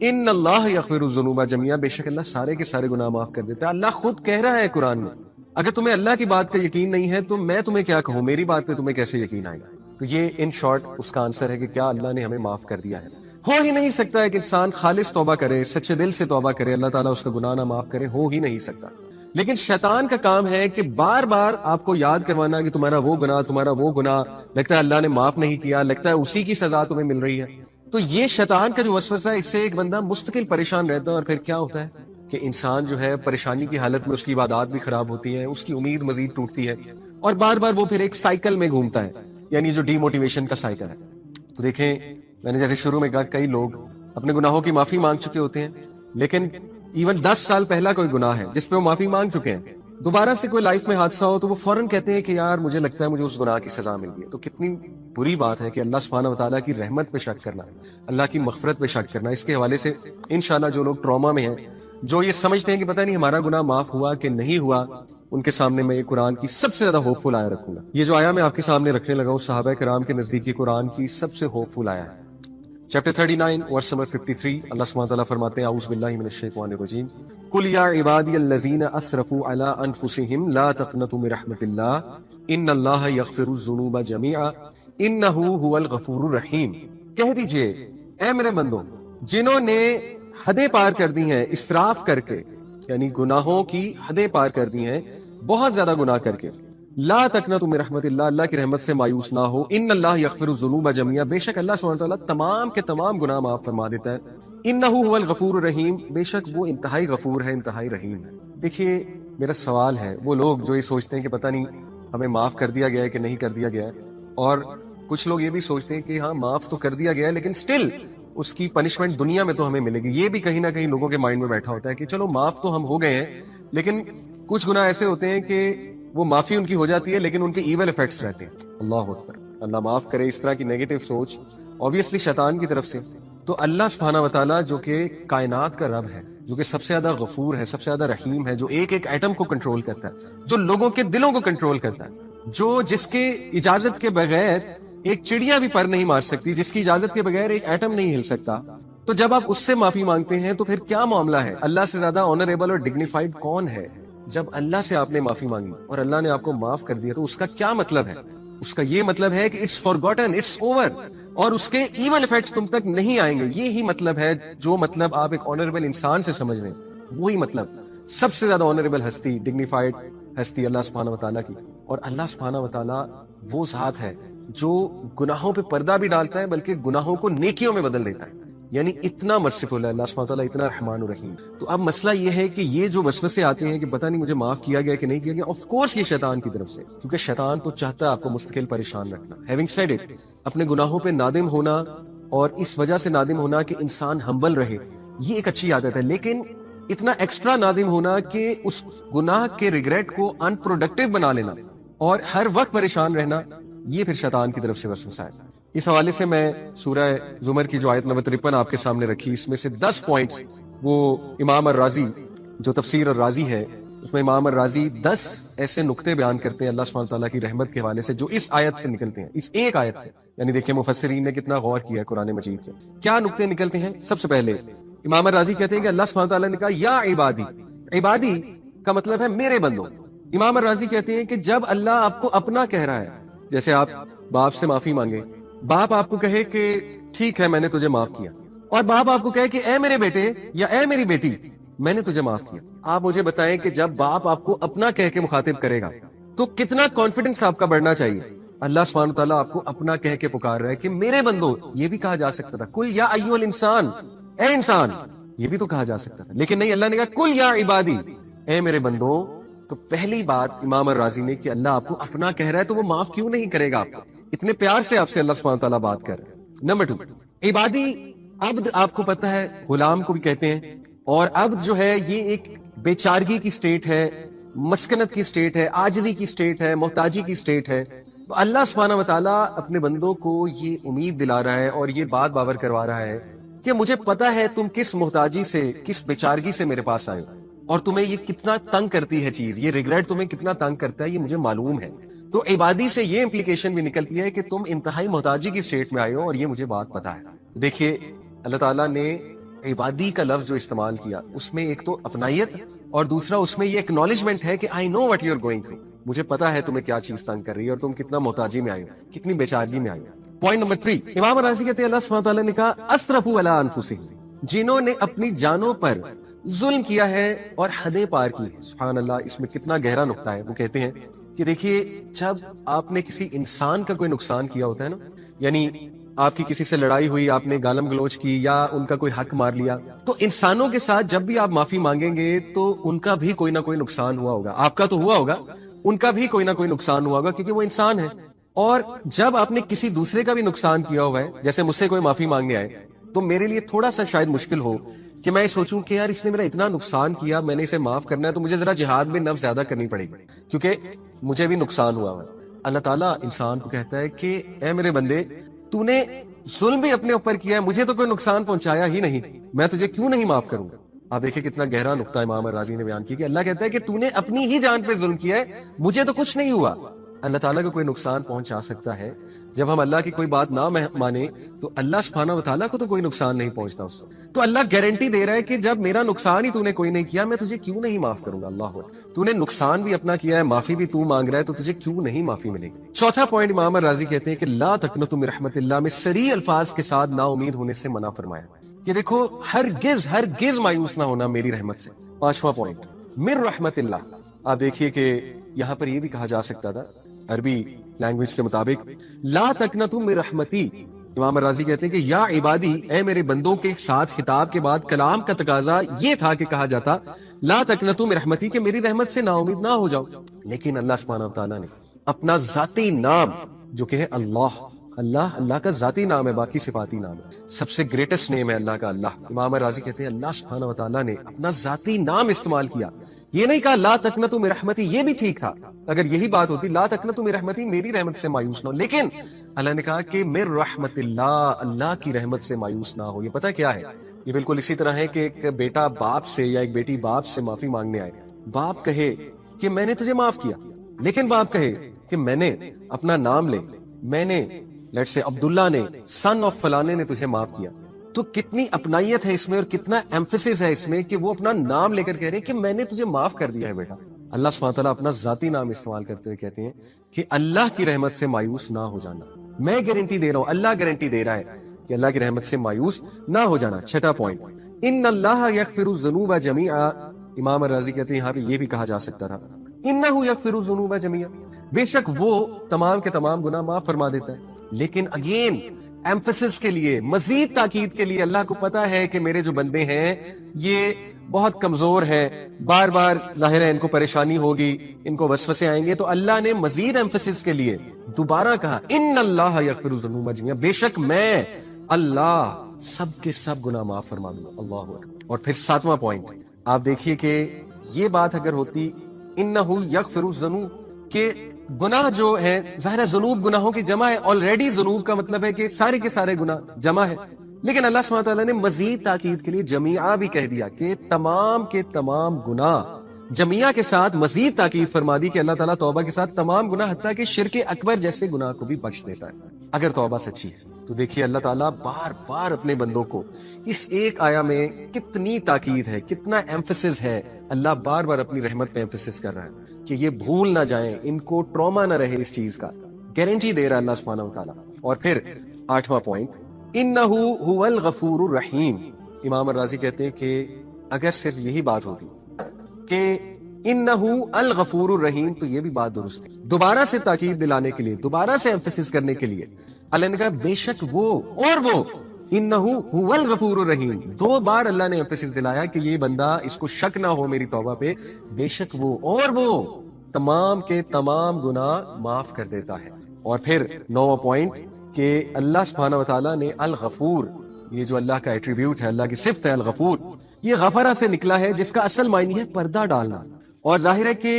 ان اللہ یغفر الذنوب جميعا، بے شک اللہ سارے کے سارے گناہ معاف کر دیتا ہے۔ اللہ خود کہہ رہا ہے قرآن میں۔ اگر تمہیں اللہ کی بات کا یقین نہیں ہے تو میں تمہیں کیا کہوں، میری بات پہ تمہیں کیسے یقین آئے گا؟ تو یہ ان شارٹ اس کا آنسر ہے کہ کیا اللہ نے ہمیں معاف کر دیا ہے؟ ہو ہی نہیں سکتا ہے کہ انسان خالص توبہ کرے، سچے دل سے توبہ کرے، اللہ تعالیٰ اس کا گناہ نہ معاف کرے، ہو ہی نہیں سکتا۔ لیکن شیطان کا کام ہے کہ بار بار آپ کو یاد کروانا کہ تمہارا وہ گناہ، تمہارا وہ گناہ، لگتا ہے اللہ نے معاف نہیں کیا، لگتا ہے اسی کی سزا تمہیں مل رہی ہے۔ تو یہ شیطان کا جو وسوسہ ہے، اس سے ایک بندہ مستقل پریشان رہتا ہے، اور پھر کیا ہوتا ہے کہ انسان جو ہے پریشانی کی حالت میں اس کی عبادات بھی خراب ہوتی ہیں، اس کی امید مزید ٹوٹتی ہے، اور بار بار وہ پھر ایک سائیکل میں گھومتا ہے، یعنی جو ڈی موٹیویشن کا سائیکل ہے۔ تو دیکھیں، میں نے جیسے شروع میں کہا، کئی لوگ اپنے گناہوں کی معافی مانگ چکے ہوتے ہیں، لیکن ایون 10 سال پہلا کوئی گناہ ہے جس پہ وہ معافی مانگ چکے ہیں، دوبارہ سے کوئی لائف میں حادثہ ہو تو وہ فوراً کہتے ہیں کہ یار مجھے لگتا ہے مجھے اس گناہ کی سزا مل گئی ہے۔ تو کتنی بری بات ہے کہ اللہ سبحانہ وتعالیٰ کی رحمت پہ شک کرنا، اللہ کی مغفرت پہ شک کرنا۔ اس کے حوالے سے انشاءاللہ جو لوگ ٹراما میں ہیں، جو یہ سمجھتے ہیں کہ پتہ نہیں ہمارا گناہ معاف ہوا کہ نہیں ہوا، ان کے سامنے میں یہ قرآن کی سب سے زیادہ ہوپ فل آیا رکھوں گا۔ یہ جو آیا میں آپ کے سامنے رکھنے لگا ہوں، صحابہ کرام کے نزدیکی قرآن کی سب سے ہوپ فل آیا ہے۔ چیپٹر 39 ورس نمبر 53، اللہ سبحانہ وتعالیٰ فرماتے ہیں، اعوذ باللہ من الشیطان الرجیم، قل یا عبادی الذین اسرفوا علی انفسہم لا تقنطوا من رحمت اللہ ان اللہ یغفر الذنوب جميعا انہ هو الغفور الرحیم۔ کہہ دیجئے اے میرے بندوں جنہوں نے حدیں پار کر دی ہیں اسراف کر کے، یعنی گناہوں کی حدیں پار کر دی ہیں، بہت زیادہ گناہ کر کے، لا تقنطوا من رحمت اللہ، اللہ کی رحمت سے مایوس نہ ہو، ان اللہ یغفر الذنوب جميعا، بے شک اللہ سبحانہ وتعالیٰ تمام کے تمام گناہ معاف فرما دیتا ہے، انہ هو الغفور الرحیم، بے شک وہ انتہائی غفور ہے، انتہائی رحیم ہے۔ دیکھیے میرا سوال ہے، وہ لوگ جو یہ سوچتے ہیں کہ پتہ نہیں ہمیں معاف کر دیا گیا ہے کہ نہیں کر دیا گیا ہے، اور کچھ لوگ یہ بھی سوچتے ہیں کہ ہاں معاف تو کر دیا گیا ہے لیکن سٹل اس کی پنشمنٹ دنیا میں تو ہمیں ملے گی، یہ بھی کہیں نہ کہیں لوگوں کے مائنڈ میں بیٹھا ہوتا ہے کہ چلو معاف تو ہم ہو گئے ہیں، لیکن کچھ گناہ ایسے ہوتے ہیں کہ وہ معافی ان کی ہو جاتی ہے لیکن ان کے ایول ایفیکٹس رہتے ہیں۔ اللہ اکبر، اللہ معاف کرے اس طرح کی نیگیٹو سوچ obviously شیطان کی طرف سے۔ تو اللہ سبحانہ وتعالیٰ جو کہ کائنات کا رب ہے، جو کہ سب سے زیادہ غفور ہے، سب سے زیادہ رحیم ہے، جو ایک ایک ایٹم کو کنٹرول کرتا ہے، جو لوگوں کے دلوں کو کنٹرول کرتا ہے، جو جس کے اجازت کے بغیر ایک چڑیا بھی پر نہیں مار سکتی، جس کی اجازت کے بغیر ایک ایٹم نہیں ہل سکتا، تو جب آپ اس سے معافی مانگتے ہیں تو پھر کیا معاملہ ہے؟ اللہ سے زیادہ آنریبل اور ڈگنیفائڈ کون ہے؟ جب اللہ سے آپ نے معافی مانگی اور اللہ نے آپ کو معاف کر دیا تو اس کا کیا مطلب ہے؟ اس کا یہ مطلب ہے کہ اٹس فارگوٹن، اٹس اوور، اور اس کے ایون ایفیکٹس تم تک نہیں آئیں گے۔ یہی مطلب ہے، جو مطلب آپ ایک آنریبل انسان سے سمجھ رہے ہیں، وہی مطلب سب سے زیادہ آنریبل ہستی، ڈگنیفائڈ ہستی اللہ سبحانہ وتعالیٰ کی۔ اور اللہ سبحانہ وتعالیٰ وہ ذات ہے جو گناہوں پہ پردہ بھی ڈالتا ہے بلکہ گناہوں کو نیکیوں میں بدل دیتا ہے، یعنی اتنا مرسیفل ہے اللہ سبحانہ وتعالیٰ، اتنا رحمان الرحیم۔ تو اب مسئلہ یہ ہے کہ یہ جو وسوسے آتے ہیں کہ پتہ نہیں مجھے معاف کیا گیا کہ نہیں کیا گیا، آف کورس یہ شیطان کی طرف سے، کیونکہ شیطان تو چاہتا ہے آپ کو مستقل پریشان رکھنا۔ ہیونگ سیڈ اٹ، اپنے گناہوں پہ نادم ہونا اور اس وجہ سے نادم ہونا کہ انسان ہمبل رہے، یہ ایک اچھی عادت ہے، لیکن اتنا ایکسٹرا نادم ہونا کہ اس گناہ کے ریگریٹ کو ان پروڈکٹیو بنا لینا اور ہر وقت پریشان رہنا، یہ پھر شیطان کی طرف سے وسوسہ ہے۔ اس حوالے سے میں سورہ زمر کی جو آیت نمبر 53 آپ کے سامنے رکھی، اس میں سے 10 پوائنٹس وہ امام الرازی جو تفسیر الرازی ہے، اس میں امام الرازی 10 ایسے نقطے بیان کرتے ہیں اللہ سبحانہ تعالیٰ کی رحمت کے حوالے سے جو اس آیت سے نکلتے ہیں، اس ایک آیت سے۔ یعنی دیکھیں مفسرین نے کتنا غور کیا ہے قرآن مجید میں، کیا نقطے نکلتے ہیں۔ سب سے پہلے امام الرازی کہتے ہیں کہ اللہ سبحانہ تعالیٰ نے کہا یا عبادی، عبادی کا مطلب ہے میرے بندوں۔ امام الرازی کہتے ہیں کہ جب اللہ آپ کو اپنا کہہ رہا ہے، جیسے آپ باپ سے معافی مانگے، باپ آپ کو کہے کہ ٹھیک ہے میں نے تجھے معاف کیا، اور باپ آپ کو کہے کہ اے میرے بیٹے یا اے میری بیٹی میں نے تجھے معاف کیا، آپ مجھے بتائیں کہ جب باپ آپ کو اپنا کہہ کے مخاطب کرے گا تو کتنا کانفیڈنس آپ کا بڑھنا چاہیے۔ اللہ سبحانہ تعالیٰ آپ کو اپنا کہہ کے پکار رہا ہے کہ میرے بندو، یہ بھی کہا جا سکتا تھا کل یا ایھا الانسان، اے انسان، یہ بھی تو کہا جا سکتا تھا، لیکن نہیں، اللہ نے کہا کل یا عبادی، اے میرے بندو۔ تو پہلی بات امام الرازی نے کہ اللہ آپ کو اپنا کہہ رہا ہے تو وہ معاف کیوں نہیں کرے گا آپ کو، اتنے پیار سے آپ سے اللہ سبحانہ تعالیٰ بات کر رہے ہیں۔ نمبر 2، عبادی، عبد آپ کو پتہ ہے غلام کو بھی کہتے ہیں، اور عبد جو ہے یہ ایک بے چارگی کی سٹیٹ ہے، مسکنت کی سٹیٹ ہے، عاجزی کی سٹیٹ ہے، محتاجی کی سٹیٹ ہے۔ تو اللہ سبحانہ وتعالیٰ اپنے بندوں کو یہ امید دلا رہا ہے اور یہ بات باور کروا رہا ہے کہ مجھے پتا ہے تم کس محتاجی سے، کس بیچارگی سے میرے پاس آئے ہو، اور تمہیں یہ کتنا تنگ کرتی ہے چیز، یہ ریگریٹ تمہیں کتنا تنگ کرتا ہے، یہ مجھے معلوم ہے۔ تو عبادی سے یہ امپلیکیشن بھی نکلتی ہے کہ تم انتہائی محتاجی کی اسٹیٹ میں آئے ہو، اور یہ مجھے بات پتا ہے۔ دیکھیے اللہ تعالیٰ نے عبادی کا لفظ جو استعمال کیا، اس میں ایک تو اپنائیت، اور دوسرا اس میں یہ ایکنالجمنٹ ہے کہ I know what you are going through, مجھے پتا ہے تمہیں کیا چیز تنگ کر رہی ہے، اور تم کتنا محتاجی میں آئے ہو، کتنی بیچارگی میں آئے ہو۔ پوائنٹ نمبر 3، امام راضی کہتے ہیں اللہ سبحانہ تعالیٰ نے کہا اسرفوا علی انفسہم، جنہوں نے اپنی جانوں پر ظلم کیا ہے اور حدیں پار کی ہیں۔ سبحان اللہ، اس میں کتنا گہرا نقطہ ہے۔ وہ کہتے ہیں کہ دیکھیے جب آپ نے کسی انسان کا کوئی نقصان کیا ہوتا ہے نا، یعنی آپ کی کسی سے لڑائی ہوئی، آپ نے گالم گلوچ کی یا ان کا کوئی حق مار لیا، تو انسانوں کے ساتھ جب بھی آپ معافی مانگیں گے تو ان کا بھی کوئی نہ کوئی نقصان ہوا ہوگا، آپ کا تو ہوا ہوگا، ان کا بھی کوئی نہ کوئی نقصان ہوا ہوگا، کیونکہ وہ انسان ہے۔ اور جب آپ نے کسی دوسرے کا بھی نقصان کیا ہوا ہے، جیسے مجھ سے کوئی معافی مانگنے آئے، تو میرے لیے تھوڑا سا شاید مشکل ہو کہ میں سوچوں کہ یار اس نے میرا اتنا نقصان کیا، میں نے اسے معاف کرنا ہے، تو مجھے ذرا جہاد میں نفس زیادہ کرنی پڑے گی، کیونکہ مجھے بھی نقصان ہوا ہے۔ اللہ تعالیٰ انسان کو کہتا ہے کہ اے میرے بندے، تو نے ظلم بھی اپنے اوپر کیا ہے، مجھے تو کوئی نقصان پہنچایا ہی نہیں، میں تجھے کیوں نہیں معاف کروں گا۔ آپ دیکھیں کتنا گہرا نقطہ امام راضی نے بیان کیا کہ اللہ کہتا ہے کہ تو نے اپنی ہی جان پہ ظلم کیا ہے، مجھے تو کچھ نہیں ہوا۔ اللہ تعالیٰ کو کوئی نقصان پہنچا سکتا ہے، جب ہم اللہ کی کوئی بات نہ مانے تو اللہ سبحانہ و تعالیٰ کو تو کوئی نقصان نہیں پہنچتا اس سے۔ تو اللہ گارنٹی دے رہا ہے کہ جب میرا نقصان ہی تو نے کوئی نہیں کیا، میں تجھے کیوں نہیں معاف کروں گا۔ اللہ اکبر، تو نے نقصان بھی اپنا کیا ہے، معافی بھی تو مانگ رہا ہے، تو تجھے کیوں نہیں معافی ملے گی۔ چوتھا پوائنٹ امام راضی کہتے ہیں کہ لا تقنطوا من رحمت اللہ میں صریح الفاظ کے ساتھ نا امید ہونے سے منع فرمایا کہ دیکھو ہرگز مایوس نہ ہونا میری رحمت سے۔ پانچواں پوائنٹ من رحمت اللہ، آپ دیکھیے کہ یہاں پر یہ بھی کہا جا سکتا تھا عربی لینگویج کے مطابق لا تقنطوا من رحمتی، امام راضی کہتے ہیں کہ یا عبادی، اے میرے بندوں کے ساتھ خطاب کے بعد کلام کا تقاضا یہ تھا کہ کہا جاتا لا تقنطوا من رحمتی، کہ میری رحمت سے نا امید نہ ہو جاؤ۔ لیکن اللہ سبحانہ و تعالیٰ نے اپنا ذاتی نام جو کہ ہے اللہ کا ذاتی نام ہے، باقی صفاتی نام ہے، سب سے گریٹسٹ نیم ہے اللہ کا اللہ۔ امام راضی کہتے ہیں اللہ سبحانہ و تعالیٰ نے اپنا ذاتی نام استعمال کیا، یہ نہیں کہا لا تقنطوا من رحمتی، یہ بھی ٹھیک تھا اگر یہی بات ہوتی لا تقنطوا من رحمتی، میری رحمت سے مایوس نہ ہو، لیکن اللہ نے کہا کہ من رحمت اللہ کی رحمت سے مایوس نہ ہو۔ یہ پتہ کیا ہے، یہ بالکل اسی طرح ہے کہ ایک بیٹا باپ سے یا ایک بیٹی باپ سے معافی مانگنے آئے، باپ کہے کہ میں نے تجھے معاف کیا، لیکن باپ کہے کہ میں نے اپنا نام لے، میں نے لیٹ سے عبداللہ نے سن آف فلانے نے تجھے معاف کیا، تو کتنی اپنائیت ہے اس میں اور کتنا ایمفیسس ہے اس میں کہ وہ اپنا نام لے کر کہہ رہے ہیں کہ میں نے تجھے معاف کر دیا ہے بیٹا۔ اللہ سبحانہ تعالیٰ اپنا ذاتی نام استعمال کرتے ہوئے کہتے ہیں کہ اللہ کی رحمت سے مایوس نہ ہو جانا، میں گارنٹی دے رہا ہوں، اللہ گارنٹی دے رہا ہے کہ اللہ کی رحمت سے مایوس نہ ہو جانا۔ چھٹا پوائنٹ ان اللہ یغفر الذنوب جميعا، امام راضی کہتے ہیں یہاں پہ یہ بھی کہا جا سکتا تھا انہ یغفر الذنوب جميعا، بے شک وہ تمام کے تمام گناہ معاف فرما دیتا ہے، لیکن اگین ایمفیسس کے لیے، مزید تاکید کے لیے، اللہ کو پتا ہے کہ میرے جو بندے ہیں یہ بہت کمزور ہیں، بار بار ظاہر ہے ان کو پریشانی ہوگی، ان کو وسوسے آئیں گے، تو اللہ نے مزید ایمفیسس کے لیے دوبارہ کہا ان اللہ یغفر الذنوب جميعا، بے شک میں اللہ سب کے سب گناہ معاف فرما دوں گا۔ اللہ اکبر۔ اور پھر ساتواں پوائنٹ آپ دیکھیے کہ یہ بات اگر ہوتی انہ یغفر الذنوب، کہ گناہ جو ہے ظاہر ہے ذنوب گناہوں کی جمع ہے، آلریڈی ذنوب کا مطلب ہے کہ سارے کے سارے گناہ جمع ہے، لیکن اللہ سبحانہ تعالیٰ نے مزید تاکید کے لیے جمیعہ بھی کہہ دیا کہ تمام کے تمام گناہ، جمیعہ کے ساتھ مزید تاکید فرما دی کہ اللہ تعالیٰ توبہ کے ساتھ تمام گناہ حتیٰ کہ شرک اکبر جیسے گناہ کو بھی بخش دیتا ہے اگر توبہ سچی ہے۔ تو دیکھیے اللہ تعالیٰ بار بار اپنے بندوں کو اس ایک آیا میں کتنی تاکید ہے، کتنا ایمفیسس ہے، اللہ بار بار اپنی رحمت پہ ایمفیسس کر رہا ہے کہ یہ بھول نہ جائیں، ان کو ٹراما نہ رہے اس چیز کا، گارنٹی دے رہا ہے اللہ سبحانہ و تعالیٰ۔ اور پھر آٹھواں پوائنٹ انہ هو الغفور الرحیم، امام الرازی کہتے ہیں کہ اگر صرف یہی بات ہوتی کہ انہ الغفور الرحیم تو یہ بھی بات درست ہے، دوبارہ سے تاکید دلانے کے لیے، دوبارہ سے ایمفیسس کرنے کے لیے اللہ نے کہا بے شک وہ اور وہ انہ هو الغفور الرحیم، دو بار اللہ نے ایمفیسس دلایا کہ یہ بندہ اس کو شک نہ ہو میری توبہ پہ، بے شک وہ اور وہ تمام کے تمام گناہ معاف کر دیتا ہے۔ اور پھر نوواں پوائنٹ کہ اللہ سبحانہ و تعالیٰ نے الغفور، یہ جو اللہ کا ایٹریبیوٹ ہے، اللہ کی صفت ہے الغفور، یہ غفرہ سے نکلا ہے جس کا اصل معنی ہے پردہ ڈالنا، اور ظاہر ہے کہ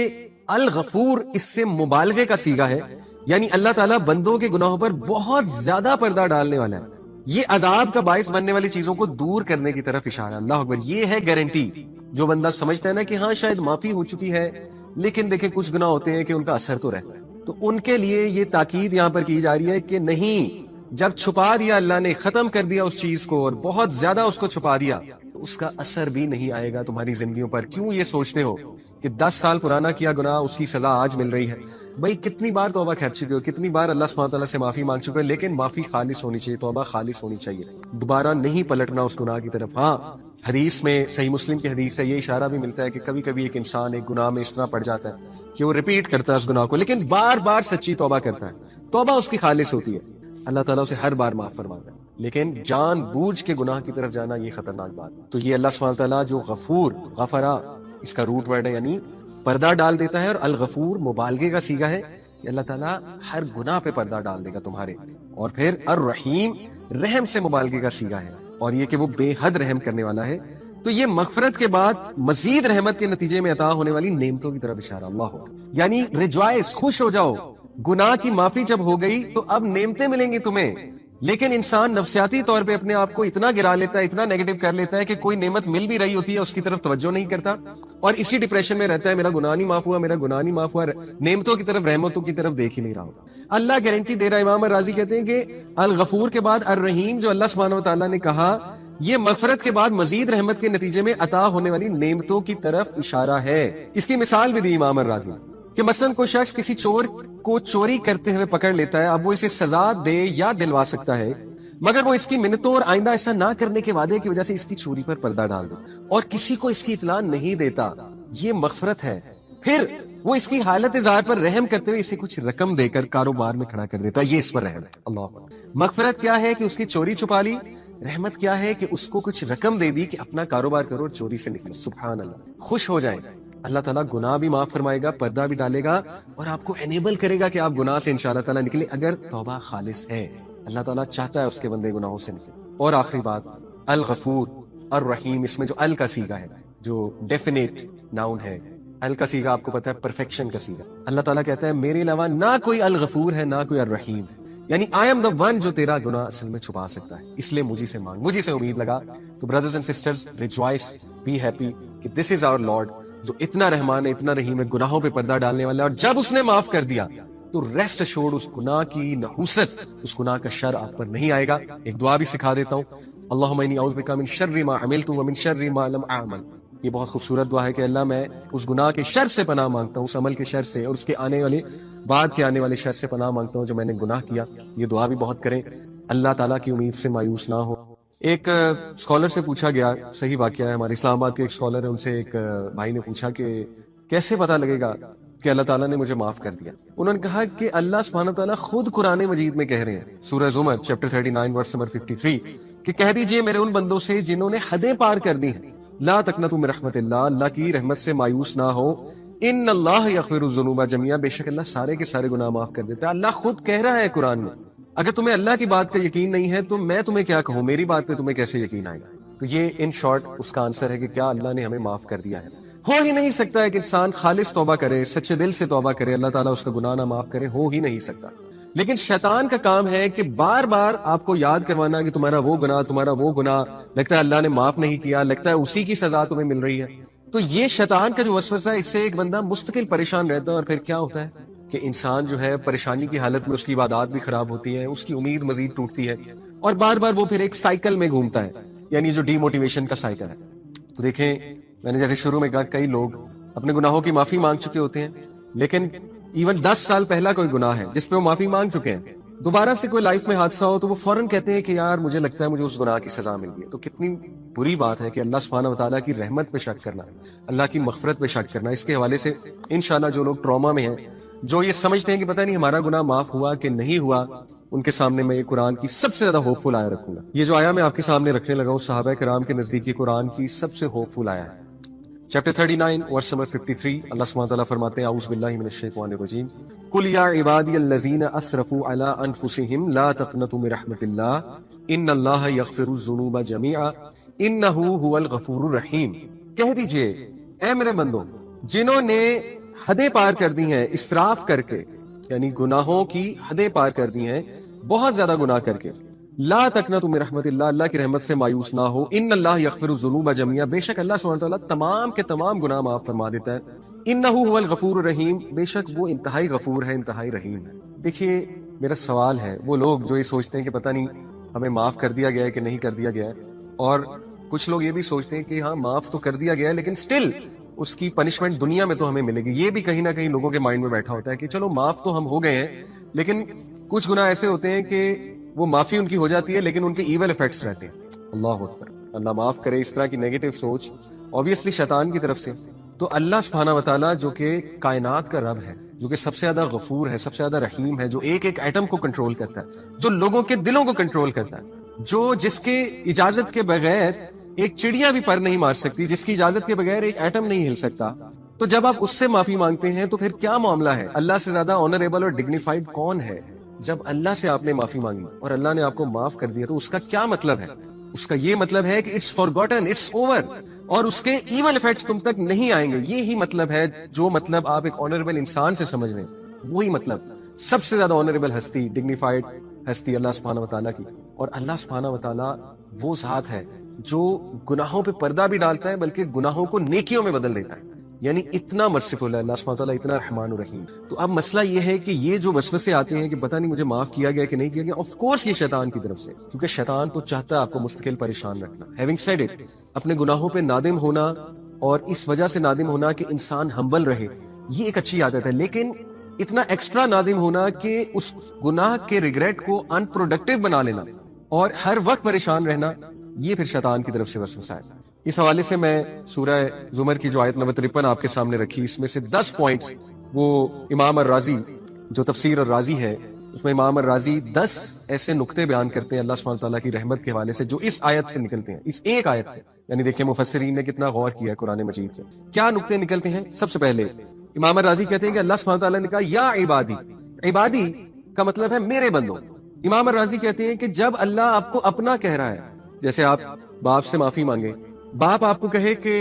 الغفور اس سے مبالغے کا صیغہ ہے، یعنی اللہ تعالیٰ بندوں کے گناہوں پر بہت زیادہ پردہ ڈالنے والا ہے، یہ عذاب کا باعث بننے والی چیزوں کو دور کرنے کی طرف اشارہ. اللہ اکبر. یہ ہے گارنٹی. جو بندہ سمجھتا ہے نا کہ ہاں شاید معافی ہو چکی ہے لیکن دیکھیں کچھ گناہ ہوتے ہیں کہ ان کا اثر تو رہتا ہے, تو ان کے لیے یہ تاکید یہاں پر کی جا رہی ہے کہ نہیں, جب چھپا دیا اللہ نے, ختم کر دیا اس چیز کو اور بہت زیادہ اس کو چھپا دیا, تو اس کا اثر بھی نہیں آئے گا تمہاری زندگیوں پر. کیوں یہ سوچتے ہو کہ 10 سال پرانا کیا گناہ اس کی سزا آج مل رہی ہے؟ بھائی کتنی بار توبہ کر چکے ہو, کتنی بار اللہ سبحانہ تعالیٰ سے معافی مانگ چکے ہو, لیکن معافی خالص ہونی چاہیے, توبہ خالص ہونی چاہیے, دوبارہ نہیں پلٹنا اس گناہ کی طرف. ہاں حدیث میں, صحیح مسلم کی حدیث سے یہ اشارہ بھی ملتا ہے کہ کبھی کبھی ایک انسان ایک گناہ میں اس طرح پڑ جاتا ہے کہ وہ ریپیٹ کرتا ہے اس گناہ کو, لیکن بار بار سچی توبہ کرتا ہے, توبہ اس کی خالص ہوتی ہے, اللہ تعالیٰ اسے ہر بار معاف فرماتا ہے. لیکن جان بوجھ کے گناہ کی طرف جانا یہ خطرناک بات ہے. تو یہ اللہ سبحانہ تعالیٰ جو غفور, غفرا اس کا روٹ ورڈ ہے, یعنی پردہ ڈال دیتا ہے, اور الغفور مبالغے کا صیغہ ہے کہ اللہ تعالیٰ ہر گناہ پہ پردہ ڈال دے گا تمہارے. اور پھر الرحیم رحم سے مبالغے کا صیغہ ہے, اور یہ کہ وہ بے حد رحم کرنے والا ہے. تو یہ مغفرت کے بعد مزید رحمت کے نتیجے میں عطا ہونے والی نعمتوں کی طرف اشارہ. اللہ ہو, یعنی ریجوائس, خوش ہو جاؤ, گناہ کی معافی جب ہو گئی تو اب نعمتیں ملیں گی تمہیں. لیکن انسان نفسیاتی طور پہ اپنے آپ کو اتنا گرا لیتا ہے, اتنا نیگیٹو کر لیتا ہے کہ کوئی نعمت مل بھی رہی ہوتی ہے اس کی طرف توجہ نہیں کرتا, اور اسی ڈپریشن میں رہتا ہے, میرا گناہ نہیں معاف ہوا, میرا گناہ نہیں معاف ہوا, نعمتوں کی طرف, رحمتوں کی طرف دیکھ ہی نہیں رہا ہوگا. اللہ گارنٹی دے رہا ہے. امام الرازی کہتے ہیں کہ الغفور کے بعد الرحیم جو اللہ سبحانہ و تعالیٰ نے کہا, یہ مغفرت کے بعد مزید رحمت کے نتیجے میں عطا ہونے والی نعمتوں کی طرف اشارہ ہے. اس کی مثال بھی دی امام الرازی کہ مثلا کوئی شخص کسی چور کو چوری کرتے ہوئے پکڑ لیتا ہے, اب وہ اسے سزا دے یا دلوا سکتا ہے, مگر وہ اس کی منتوں اور آئندہ ایسا نہ کرنے کے وعدے کی وجہ سے اس کی چوری پر پردہ ڈال دے اور کسی کو اس کی اطلاع نہیں دیتا. یہ مغفرت ہے. پھر وہ اس کی حالت ذات پر رحم کرتے ہوئے اسے کچھ رقم دے کر کاروبار میں کھڑا کر دیتا ہے, یہ اس پر رحم ہے. اللہ. مغفرت کیا ہے کہ اس کی چوری چھپا لی, رحمت کیا ہے کہ اس کو کچھ رقم دے دی کہ اپنا کاروبار کرو, چوری سے نکلو. سبحان اللہ. خوش ہو جائیں, اللہ تعالیٰ گناہ بھی معاف فرمائے گا, پردہ بھی ڈالے گا, اور آپ کو انیبل کرے گا کہ آپ گناہ سے انشاءاللہ تعالیٰ نکلے اگر توبہ خالص ہے. اللہ تعالیٰ چاہتا ہے اس کے بندے گناہوں سے نکلے. اور آخری بات, الغفور الرحیم, اس میں جو ال کا صیغہ ہے, جو ڈیفینیٹ ناؤن ہے, ال کا صیغہ آپ کو پتا ہے پرفیکشن کا صیغہ. اللہ تعالیٰ کہتا ہے میرے علاوہ نہ کوئی الغفور ہے نہ کوئی الرحیم, یعنی I am the one جو تیرا گناہ اصل میں چھپا سکتا ہے, اس لیے مجھے سے مانگ, مجھے سے امید لگا. تو brothers and sisters, rejoice, be happy کہ this is our Lord جو اتنا رحمان ہے, اتنا رحیم ہے, گناہوں پہ پردہ ڈالنے والا ہے, اور جب اس نے معاف کر دیا تو ریسٹ اشورڈ اس گناہ کی نحوست, اس گناہ کا شر آپ پر نہیں آئے گا. ایک دعا بھی سکھا دیتا ہوں, اللہم انی اعوذ بک من شر ما عملت ومن شر ما لم اعمل. یہ بہت خوبصورت دعا ہے کہ اللہ میں اس گناہ کے شر سے پناہ مانگتا ہوں, اس عمل کے شر سے اور اس کے آنے والے بعد کے آنے والے شر سے پناہ مانگتا ہوں جو میں نے گناہ کیا. یہ دعا بھی بہت کریں, اللہ تعالیٰ کی امید سے مایوس نہ ہو. ایک اسکالر سے پوچھا گیا, صحیح واقعہ ہے, ہمارے اسلام آباد کے ایک اسکالر ہے, ان سے ایک بھائی نے پوچھا کہ کیسے پتہ لگے گا کہ اللہ تعالیٰ نے مجھے معاف کر دیا. انہوں نے کہا کہ اللہ سبحانہ تعالیٰ خود قرآن مجید میں کہہ رہے ہیں, سورہ زمر چیپٹر 39 ورس نمبر 53, کہ کہہ دیجئے میرے ان بندوں سے جنہوں نے حدیں پار کر دی ہیں, لا تقنطوا من رحمت اللہ, اللہ کی رحمت سے مایوس نہ ہو, ان اللہ یغفر الذنوب جميعا, بے شک اللہ سارے کے سارے گناہ معاف کر دیتا ہے. اللہ خود کہہ رہا ہے قرآن میں. اگر تمہیں اللہ کی بات کا یقین نہیں ہے تو میں تمہیں کیا کہوں, میری بات پہ تمہیں کیسے یقین آئے گا؟ تو یہ ان شارٹ اس کا آنسر ہے کہ کیا اللہ نے ہمیں معاف کر دیا ہے. ہو ہی نہیں سکتا ہے کہ انسان خالص توبہ کرے, سچے دل سے توبہ کرے, اللہ تعالیٰ اس کا گناہ نہ معاف کرے, ہو ہی نہیں سکتا. لیکن شیطان کا کام ہے کہ بار بار آپ کو یاد کروانا کہ تمہارا وہ گناہ, تمہارا وہ گناہ, لگتا ہے اللہ نے معاف نہیں کیا, لگتا ہے اسی کی سزا تمہیں مل رہی ہے. تو یہ شیطان کا جو وسوسہ ہے, اس سے ایک بندہ مستقل پریشان رہتا ہے, اور پھر کیا ہوتا ہے کہ انسان جو ہے پریشانی کی حالت میں اس کی عبادات بھی خراب ہوتی ہیں, اس کی امید مزید ٹوٹتی ہے, اور بار بار وہ پھر ایک سائیکل میں گھومتا ہے, یعنی جو ڈی موٹیویشن کا سائیکل ہے. تو دیکھیں, میں نے جیسے شروع میں کہا, کئی لوگ اپنے گناہوں کی معافی مانگ چکے ہوتے ہیں, لیکن ایون 10 سال پہلا کوئی گناہ ہے جس پہ وہ معافی مانگ چکے ہیں, دوبارہ سے کوئی لائف میں حادثہ ہو تو وہ فوراً کہتے ہیں کہ یار مجھے لگتا ہے مجھے اس گناہ کی سزا مل گئی. تو کتنی بری بات ہے کہ اللہ سبحانہ و تعالیٰ کی رحمت پہ شک کرنا, اللہ کی مغفرت پہ شک کرنا. اس کے حوالے سے انشاءاللہ جو لوگ ٹراما میں ہیں, جو یہ سمجھتے ہیں کہ پتہ نہیں ہمارا گناہ معاف ہوا کہ نہیں ہوا, ان کے سامنے میں یہ قرآن کی سب سے زیادہ ہوپ فل آیا رکھوں گا. یہ جو آیا میں آپ کے سامنے رکھنے لگا ہوں, صحابہ کرام کے نزدیک قرآن کی سب سے ہوپ فل آیا ہے. چیپٹر 39 ورس نمبر 53, اللہ سبحانہ تعالیٰ فرماتے ہیں, اعوذ باللہ من الشیطان الرجیم, قل یا عبادی الذین اسرفوا علی انفسہم لا تقنطوا من رحمت اللہ ان اللہ یغفر الذنوب جميعا انہ هو الغفور الرحیم. کہہ دیجئے اے میرے بندوں جنہوں نے حدیں پار کر دی ہیں اسراف کر کے, یعنی گناہوں کی حدیں پار کر دی ہیں, بہت زیادہ گناہ کر کے, لا تقنطوا من رحمت اللہ، اللہ کی رحمت سے مایوس نہ ہو، ان اللہ یغفر الذنوب جميعا، بے شک اللہ سبحانہ وتعالیٰ تمام کے تمام گناہ معاف فرما دیتا ہے، انہ هو الغفور الرحیم، بے شک وہ انتہائی غفور ہے، انتہائی رحیم ہے۔ دیکھیے میرا سوال ہے، وہ لوگ جو یہ سوچتے ہیں کہ پتہ نہیں ہمیں معاف کر دیا گیا ہے کہ نہیں کر دیا گیا ہے، اور کچھ لوگ یہ بھی سوچتے ہیں کہ ہاں معاف تو کر دیا گیا ہے لیکن سٹل اس کی پنشمنٹ دنیا میں تو ہمیں ملے گی، یہ بھی کہیں نہ کہیں لوگوں کے مائنڈ میں بیٹھا ہوتا ہے کہ چلو معاف تو ہم ہو گئے ہیں، لیکن کچھ گناہ ایسے ہوتے ہیں کہ وہ معافی ان کی ہو جاتی ہے لیکن ان کے ایول ایفیکٹس رہتے ہیں۔ اللہ اکبر، اللہ معاف کرے اس طرح کی نیگیٹو سوچ obviously شیطان کی طرف سے۔ تو اللہ سبحانہ وتعالیٰ جو کہ کائنات کا رب ہے، جو کہ سب سے زیادہ غفور ہے، سب سے زیادہ رحیم ہے، جو ایک ایک ایٹم کو کنٹرول کرتا ہے، جو لوگوں کے دلوں کو کنٹرول کرتا ہے، جو جس کے اجازت کے بغیر ایک چڑیا بھی پر نہیں مار سکتی، جس کی اجازت کے بغیر ایک ایٹم نہیں ہل سکتا، تو جب آپ اس سے معافی مانگتے ہیں تو پھر کیا معاملہ ہے؟ اللہ سے زیادہ آنریبل اور ڈگنیفائڈ کون ہے؟ جب اللہ سے آپ نے معافی مانگی اور اللہ نے آپ کو معاف کر دیا تو اس کا کیا مطلب ہے؟ اس کا یہ مطلب ہے کہ اٹس فارگوٹن، اٹس اوور، اور اس کے ایول ایفیکٹس تم تک نہیں آئیں گے۔ یہی مطلب ہے جو مطلب آپ ایک آنریبل انسان سے سمجھ رہے ہیں، وہی مطلب سب سے زیادہ آنریبل ہستی، ڈگنیفائڈ ہستی اللہ سبحانہ وتعالیٰ کی۔ اور اللہ سبحانہ وتعالیٰ وہ ذات ہے جو گناہوں پہ پردہ بھی ڈالتا ہے بلکہ گناہوں کو نیکیوں میں بدل دیتا ہے، یعنی اتنا مرسیفل ہے اللہ سبحانہ وتعالیٰ، اتنا رحمان الرحیم۔ تو اب مسئلہ یہ ہے کہ یہ جو وسوسے آتے ہیں کہ پتہ نہیں مجھے معاف کیا گیا کہ نہیں کیا گیا، آف کورس یہ شیطان کی طرف سے، کیونکہ شیطان تو چاہتا ہے آپ کو مستقل پریشان رکھنا۔ ہیونگ سیڈ اٹ، اپنے گناہوں پہ نادم ہونا اور اس وجہ سے نادم ہونا کہ انسان ہمبل رہے، یہ ایک اچھی عادت ہے، لیکن اتنا ایکسٹرا نادم ہونا کہ اس گناہ کے ریگریٹ کو ان پروڈکٹیو بنا لینا اور ہر وقت پریشان رہنا، یہ پھر شیطان کی طرف سے وسوسہ ہے۔ اس حوالے سے میں سورہ زمر کی جو آیت نمبر 53 آپ کے سامنے رکھی، اس میں سے 10 پوائنٹس وہ امام الرازی جو تفسیر الرازی ہے، اس میں امام الرازی 10 ایسے نقطے بیان کرتے ہیں اللہ سبحانہ تعالیٰ کی رحمت کے حوالے سے جو اس آیت سے نکلتے ہیں، اس ایک آیت سے۔ یعنی دیکھیں مفسرین نے کتنا غور کیا ہے قرآن مجید سے، کیا نقطے نکلتے ہیں۔ سب سے پہلے امام الرازی کہتے ہیں کہ اللہ سبحانہ تعالیٰ نے کہا یا عبادی، عبادی کا مطلب ہے میرے بندوں۔ امام الرازی کہتے ہیں کہ جب اللہ آپ کو اپنا کہہ رہا ہے، جیسے آپ باپ سے معافی مانگے، باپ آپ کو کہے کہ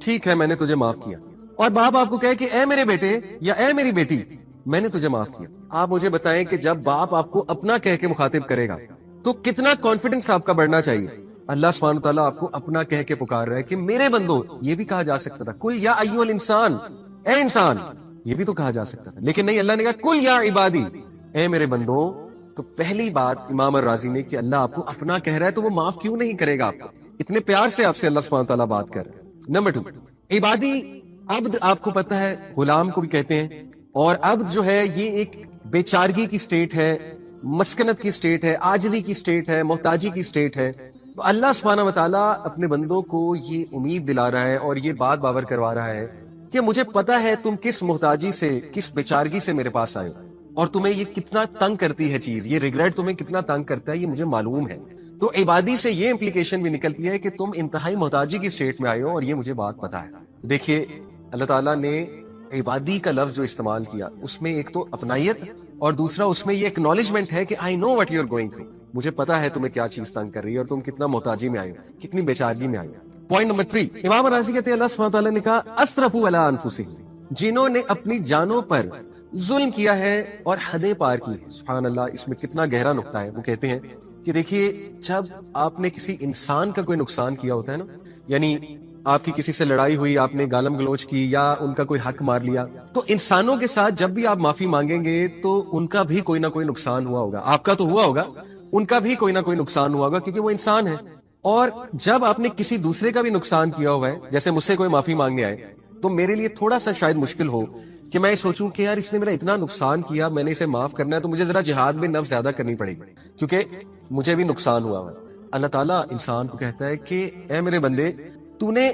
ٹھیک ہے میں نے تجھے معاف کیا، اور باپ آپ کو کہے کہ اے میرے بیٹے یا اے میری بیٹی میں نے تجھے معاف کیا، آپ مجھے بتائیں کہ جب باپ آپ کو اپنا کہہ کے مخاطب کرے گا تو کتنا کانفیڈنس آپ کا بڑھنا چاہیے۔ اللہ سبحانہ تعالیٰ آپ کو اپنا کہہ کے پکار رہا ہے کہ میرے بندو، یہ بھی کہا جا سکتا تھا کل یا ایھا الانسان، اے انسان، یہ بھی تو کہا جا سکتا تھا، لیکن نہیں، اللہ نے کہا کل یا عبادی، اے میرے بندو۔ تو پہلی بات امام الرازی نے کہ اللہ آپ کو اپنا کہہ رہا ہے تو وہ معاف کیوں نہیں کرے گا آپ کو، اتنے پیار سے آپ سے اللہ سبحانہ تعالیٰ بات کر رہے ہیں۔ نمبر 2، عبادی، عبد آپ کو پتہ ہے غلام کو بھی کہتے ہیں، اور عبد جو ہے یہ ایک بیچارگی کی سٹیٹ ہے، مسکنت کی سٹیٹ ہے، عاجزی کی سٹیٹ ہے، محتاجی کی سٹیٹ ہے۔ تو اللہ سبحانہ وتعالیٰ اپنے بندوں کو یہ امید دلا رہا ہے اور یہ بات باور کروا رہا ہے کہ مجھے پتہ ہے تم کس محتاجی سے، کس بیچارگی سے میرے پاس آئے ہو، اور تمہیں یہ کتنا تنگ کرتی ہے چیز، یہ ریگریٹ تمہیں کتنا تنگ کرتا ہے، یہ مجھے معلوم ہے۔ تو عبادی سے یہ امپلیکیشن بھی نکلتی ہے کہ تم انتہائی محتاجی کی سٹیٹ میں آئے ہو اور یہ مجھے بات پتہ ہے۔ دیکھیے اللہ تعالیٰ نے عبادی کا لفظ جو استعمال کیا، اس میں ایک تو اپنائیت اور دوسرا اس میں یہ اکنالجمنٹ ہے کہ I know what you are going through, مجھے پتا ہے تمہیں کیا چیز تنگ کر رہی ہے اور تم کتنا محتاجی میں آئے ہو، کتنی بیچارگی میں آئے ہو۔ پوائنٹ نمبر 3، امام راضی کہتے ہیں اللہ سبحانہ تعالیٰ نے کہا اسرفوا علی انفسہم، جنہوں نے اپنی جانوں پر ظلم کیا ہے اور حدیں پار کی ہیں۔ سبحان اللہ، اس میں کتنا گہرا نقطہ ہے۔ وہ کہتے ہیں کہ دیکھیے جب آپ نے کسی انسان کا کوئی نقصان کیا ہوتا ہے نا، یعنی آپ کی کسی سے لڑائی ہوئی، آپ نے گالم گلوچ کی یا ان کا کوئی حق مار لیا، تو انسانوں کے ساتھ جب بھی آپ معافی مانگیں گے تو ان کا بھی کوئی نہ کوئی نقصان ہوا ہوگا، آپ کا تو ہوا ہوگا، ان کا بھی کوئی نہ کوئی نقصان ہوا ہوگا کیونکہ وہ انسان ہے۔ اور جب آپ نے کسی دوسرے کا بھی نقصان کیا ہوا ہے، جیسے مجھ سے کوئی معافی مانگنے آئے تو میرے لیے تھوڑا سا شاید مشکل ہو کہ میں سوچوں کہ یار اس نے میرا اتنا نقصان کیا، میں نے اسے معاف کرنا ہے تو مجھے ذرا جہاد میں نفس زیادہ کرنی پڑے گی کیونکہ مجھے بھی نقصان ہوا ہے۔ اللہ تعالیٰ انسان کو کہتا ہے کہ اے میرے بندے، تو نے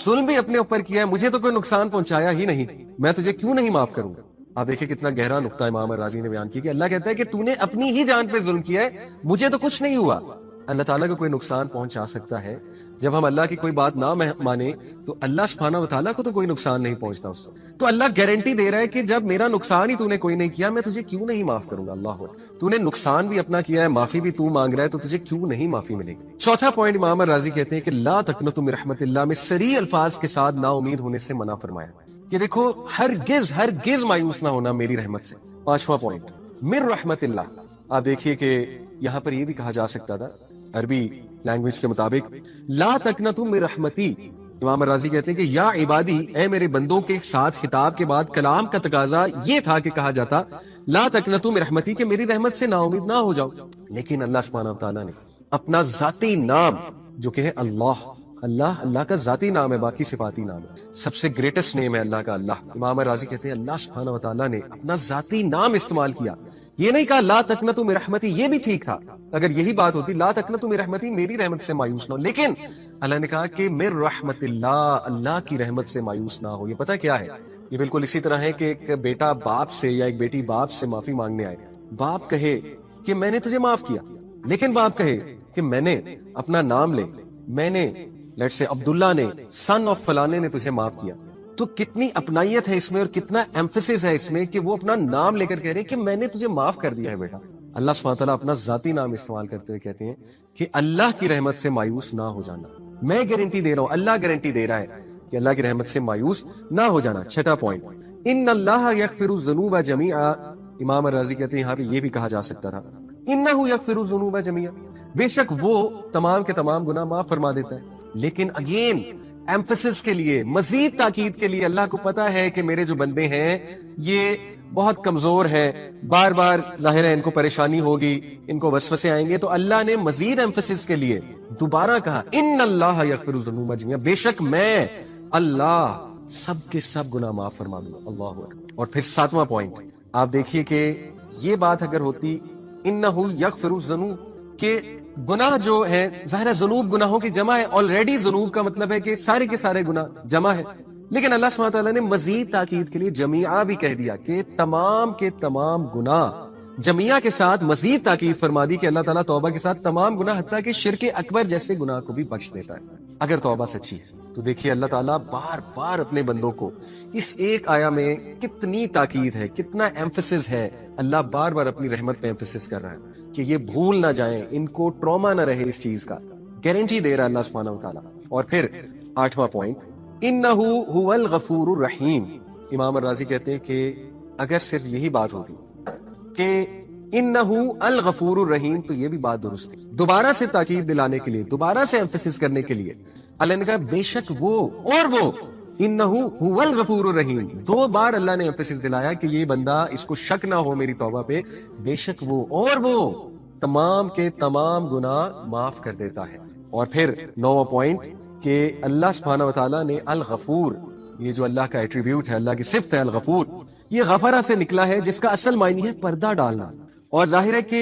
ظلم بھی اپنے اوپر کیا ہے، مجھے تو کوئی نقصان پہنچایا ہی نہیں، میں تجھے کیوں نہیں معاف کروں گا۔ آپ دیکھیں کتنا گہرا نقطہ امام راضی نے بیان کیا کہ اللہ کہتا ہے کہ تو نے اپنی ہی جان پہ ظلم کیا ہے، مجھے تو کچھ نہیں ہوا۔ اللہ تعالیٰ کو کوئی نقصان پہنچا سکتا ہے، جب ہم اللہ کی کوئی بات نہ مانے تو اللہ سبحانہ و تعالیٰ کو تو کوئی نقصان نہیں پہنچتا اس سے۔ تو اللہ گارنٹی دے رہا ہے کہ جب میرا نقصان ہی تو نے کوئی نہیں کیا، میں تجھے کیوں نہیں معاف کروں گا۔ اللہ، تو نے نقصان بھی اپنا کیا ہے، معافی بھی تو مانگ رہا ہے، تو تجھے کیوں نہیں معافی ملے گی۔ چوتھا پوائنٹ امام راضی کہتے ہیں کہ لا تقنطوا من رحمت اللہ میں صریح الفاظ کے ساتھ نا امید ہونے سے منع فرمایا کہ دیکھو ہرگز مایوس نہ ہونا میری رحمت سے۔ پانچواں پوائنٹ من رحمت اللہ، آپ دیکھیے کہ یہاں پر یہ بھی کہا جا سکتا تھا عربی لینگویج کے مطابق لا تقنطوا من رحمتی. امام راضی کہتے ہیں کہ یا عبادی، اے میرے بندوں کے ساتھ خطاب کے بعد کلام کا تقاضا یہ تھا کہ کہا جاتا لا تقنطوا من رحمتی، کہ میری رحمت سے نا امید نہ ہو جاؤ. لیکن اللہ سبحانہ و تعالیٰ نے اپنا ذاتی نام جو کہ ہے اللہ کا ذاتی نام ہے، باقی صفاتی نام ہے، سب سے گریٹسٹ نیم ہے اللہ کا اللہ. امام راضی کہتے ہیں اللہ سبحانہ و تعالیٰ نے اپنا ذاتی نام استعمال کیا، یہ نہیں کہا لا تقنطوا من رحمتی. یہ بھی ٹھیک تھا اگر یہی بات ہوتی لا تقنطوا من رحمتی، میری رحمت سے مایوس نہ ہو، لیکن اللہ نے کہا کہ من رحمت اللہ کی رحمت سے مایوس نہ ہو. یہ پتہ کیا ہے؟ یہ بالکل اسی طرح ہے کہ ایک بیٹا باپ سے یا ایک بیٹی باپ سے معافی مانگنے آئے. باپ کہے کہ میں نے تجھے معاف کیا، لیکن باپ کہے کہ میں نے اپنا نام لے، میں نے لیٹ سے عبداللہ نے سن آف فلانے نے تجھے معاف کیا. تو کتنی اپنائیت ہے اس میں اور کتنا ایمفیسس ہے اس میں کہ وہ اپنا نام لے کر کہہ رہے ہیں کہ میں نے تجھے معاف کر دیا ہے بیٹا. اللہ سبحانہ تعالیٰ اپنا ذاتی نام استعمال کرتے ہوئے کہتے ہیں کہ اللہ کی رحمت سے مایوس نہ ہو جانا. میں گارنٹی دے رہا ہوں، اللہ گارنٹی دے رہا ہے کہ اللہ کی رحمت سے مایوس نہ ہو جانا. چھٹا پوائنٹ، ان اللہ یغفر الذنوب جميعا. امام راضی کہتے ہیں یہاں پہ یہ بھی کہا جا سکتا تھا انہ یغفر الذنوب جميعا، بے شک وہ تمام کے تمام گناہ معاف فرما دیتا ہے. لیکن اگین ایمفیسس کے لیے، مزید تاکید کے لیے، اللہ کو پتا ہے کہ میرے جو بندے ہیں یہ بہت کمزور ہیں، بار بار ظاہر ہے ان کو پریشانی ہوگی، ان کو وسوسے آئیں گے، تو اللہ نے مزید ایمفیسس کے لیے دوبارہ کہا ان اللہ یغفر الذنوب جميعا، بے شک میں اللہ سب کے سب گناہ معاف فرما دوں. اللہ اکبر. اور پھر ساتواں پوائنٹ آپ دیکھیے کہ یہ بات اگر ہوتی انہ یغفر الذنوب کہ گناہ جو ہے ظاہر ہے ذنوب گناہوں کی جمع ہے، آلریڈی ذنوب کا مطلب ہے کہ سارے کے سارے گناہ جمع ہے، لیکن اللہ سبحانہ تعالیٰ نے مزید تاکید کے لیے جمیعہ بھی کہہ دیا کہ تمام کے تمام گناہ، جمیعہ کے ساتھ مزید تاکید فرما دی کہ اللہ تعالیٰ توبہ کے ساتھ تمام گناہ حتیٰ کہ شرک اکبر جیسے گناہ کو بھی بخش دیتا ہے اگر توبہ سچی ہے. تو دیکھیے اللہ تعالیٰ بار بار اپنے بندوں کو اس ایک آیا میں کتنی تاکید ہے، کتنا ایمفیسس ہے. اللہ بار بار اپنی رحمت پہ ایمفیسس کر رہا ہے کہ یہ بھول نہ جائیں، ان کو ٹراما نہ رہے، اس چیز کا گارنٹی دے رہا ہے اللہ سبحانہ و تعالیٰ. اور پھر آٹھواں پوائنٹ انہ هو الغفور الرحیم. امام راضی کہتے ہیں کہ اگر صرف یہی بات ہوتی کہ انہ الغفور الرحیم تو یہ بھی بات درست تھی. دوبارہ سے تاکید دلانے کے لیے، دوبارہ سے ایمفیسس کرنے کے لیے اللہ نے کہا بے شک وہ اور وہ انہ هو الغفور الرحیم. دو بار اللہ نے ایمفیسس دلایا کہ یہ بندہ اس کو شک نہ ہو میری توبہ پہ، بے شک وہ اور وہ تمام کے تمام گناہ معاف کر دیتا ہے. اور پھر نواں پوائنٹ کہ اللہ سبحانہ و تعالیٰ نے الغفور، یہ جو اللہ کا ایٹریبیوٹ ہے، اللہ کی صفت ہے الغفور، یہ غفرہ سے نکلا ہے جس کا اصل معنی ہے پردہ ڈالنا. اور ظاہر ہے کہ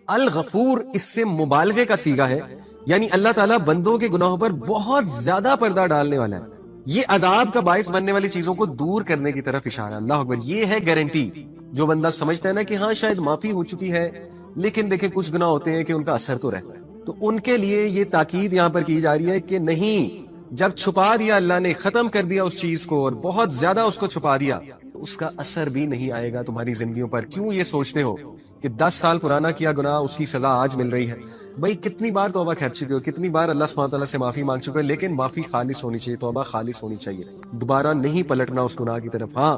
الغفور اس سے مبالغے کا صیغہ ہے، یعنی اللہ تعالیٰ بندوں کے گناہوں پر بہت زیادہ پردہ ڈالنے والا ہے. یہ عذاب کا باعث بننے والی چیزوں کو دور کرنے کی طرف اشارہ. اللہ اکبر. یہ ہے گارنٹی. جو بندہ سمجھتا ہے نا کہ ہاں شاید معافی ہو چکی ہے، لیکن دیکھیں کچھ گناہ ہوتے ہیں کہ ان کا اثر تو رہتا ہے، تو ان کے لیے یہ تاکید یہاں پر کی جا رہی ہے کہ نہیں، جب چھپا دیا اللہ نے، ختم کر دیا اس چیز کو اور بہت زیادہ اس کو چھپا دیا، تو اس کا اثر بھی نہیں آئے گا تمہاری زندگیوں پر. کیوں یہ سوچتے ہو کہ 10 سال پرانا کیا گناہ اس کی سزا آج مل رہی ہے؟ بھائی کتنی بار توبہ کر چکے ہو، کتنی بار اللہ سبحانہ تعالیٰ سے معافی مانگ چکے ہو، لیکن معافی خالص ہونی چاہیے، توبہ خالص ہونی چاہیے، دوبارہ نہیں پلٹنا اس گناہ کی طرف. ہاں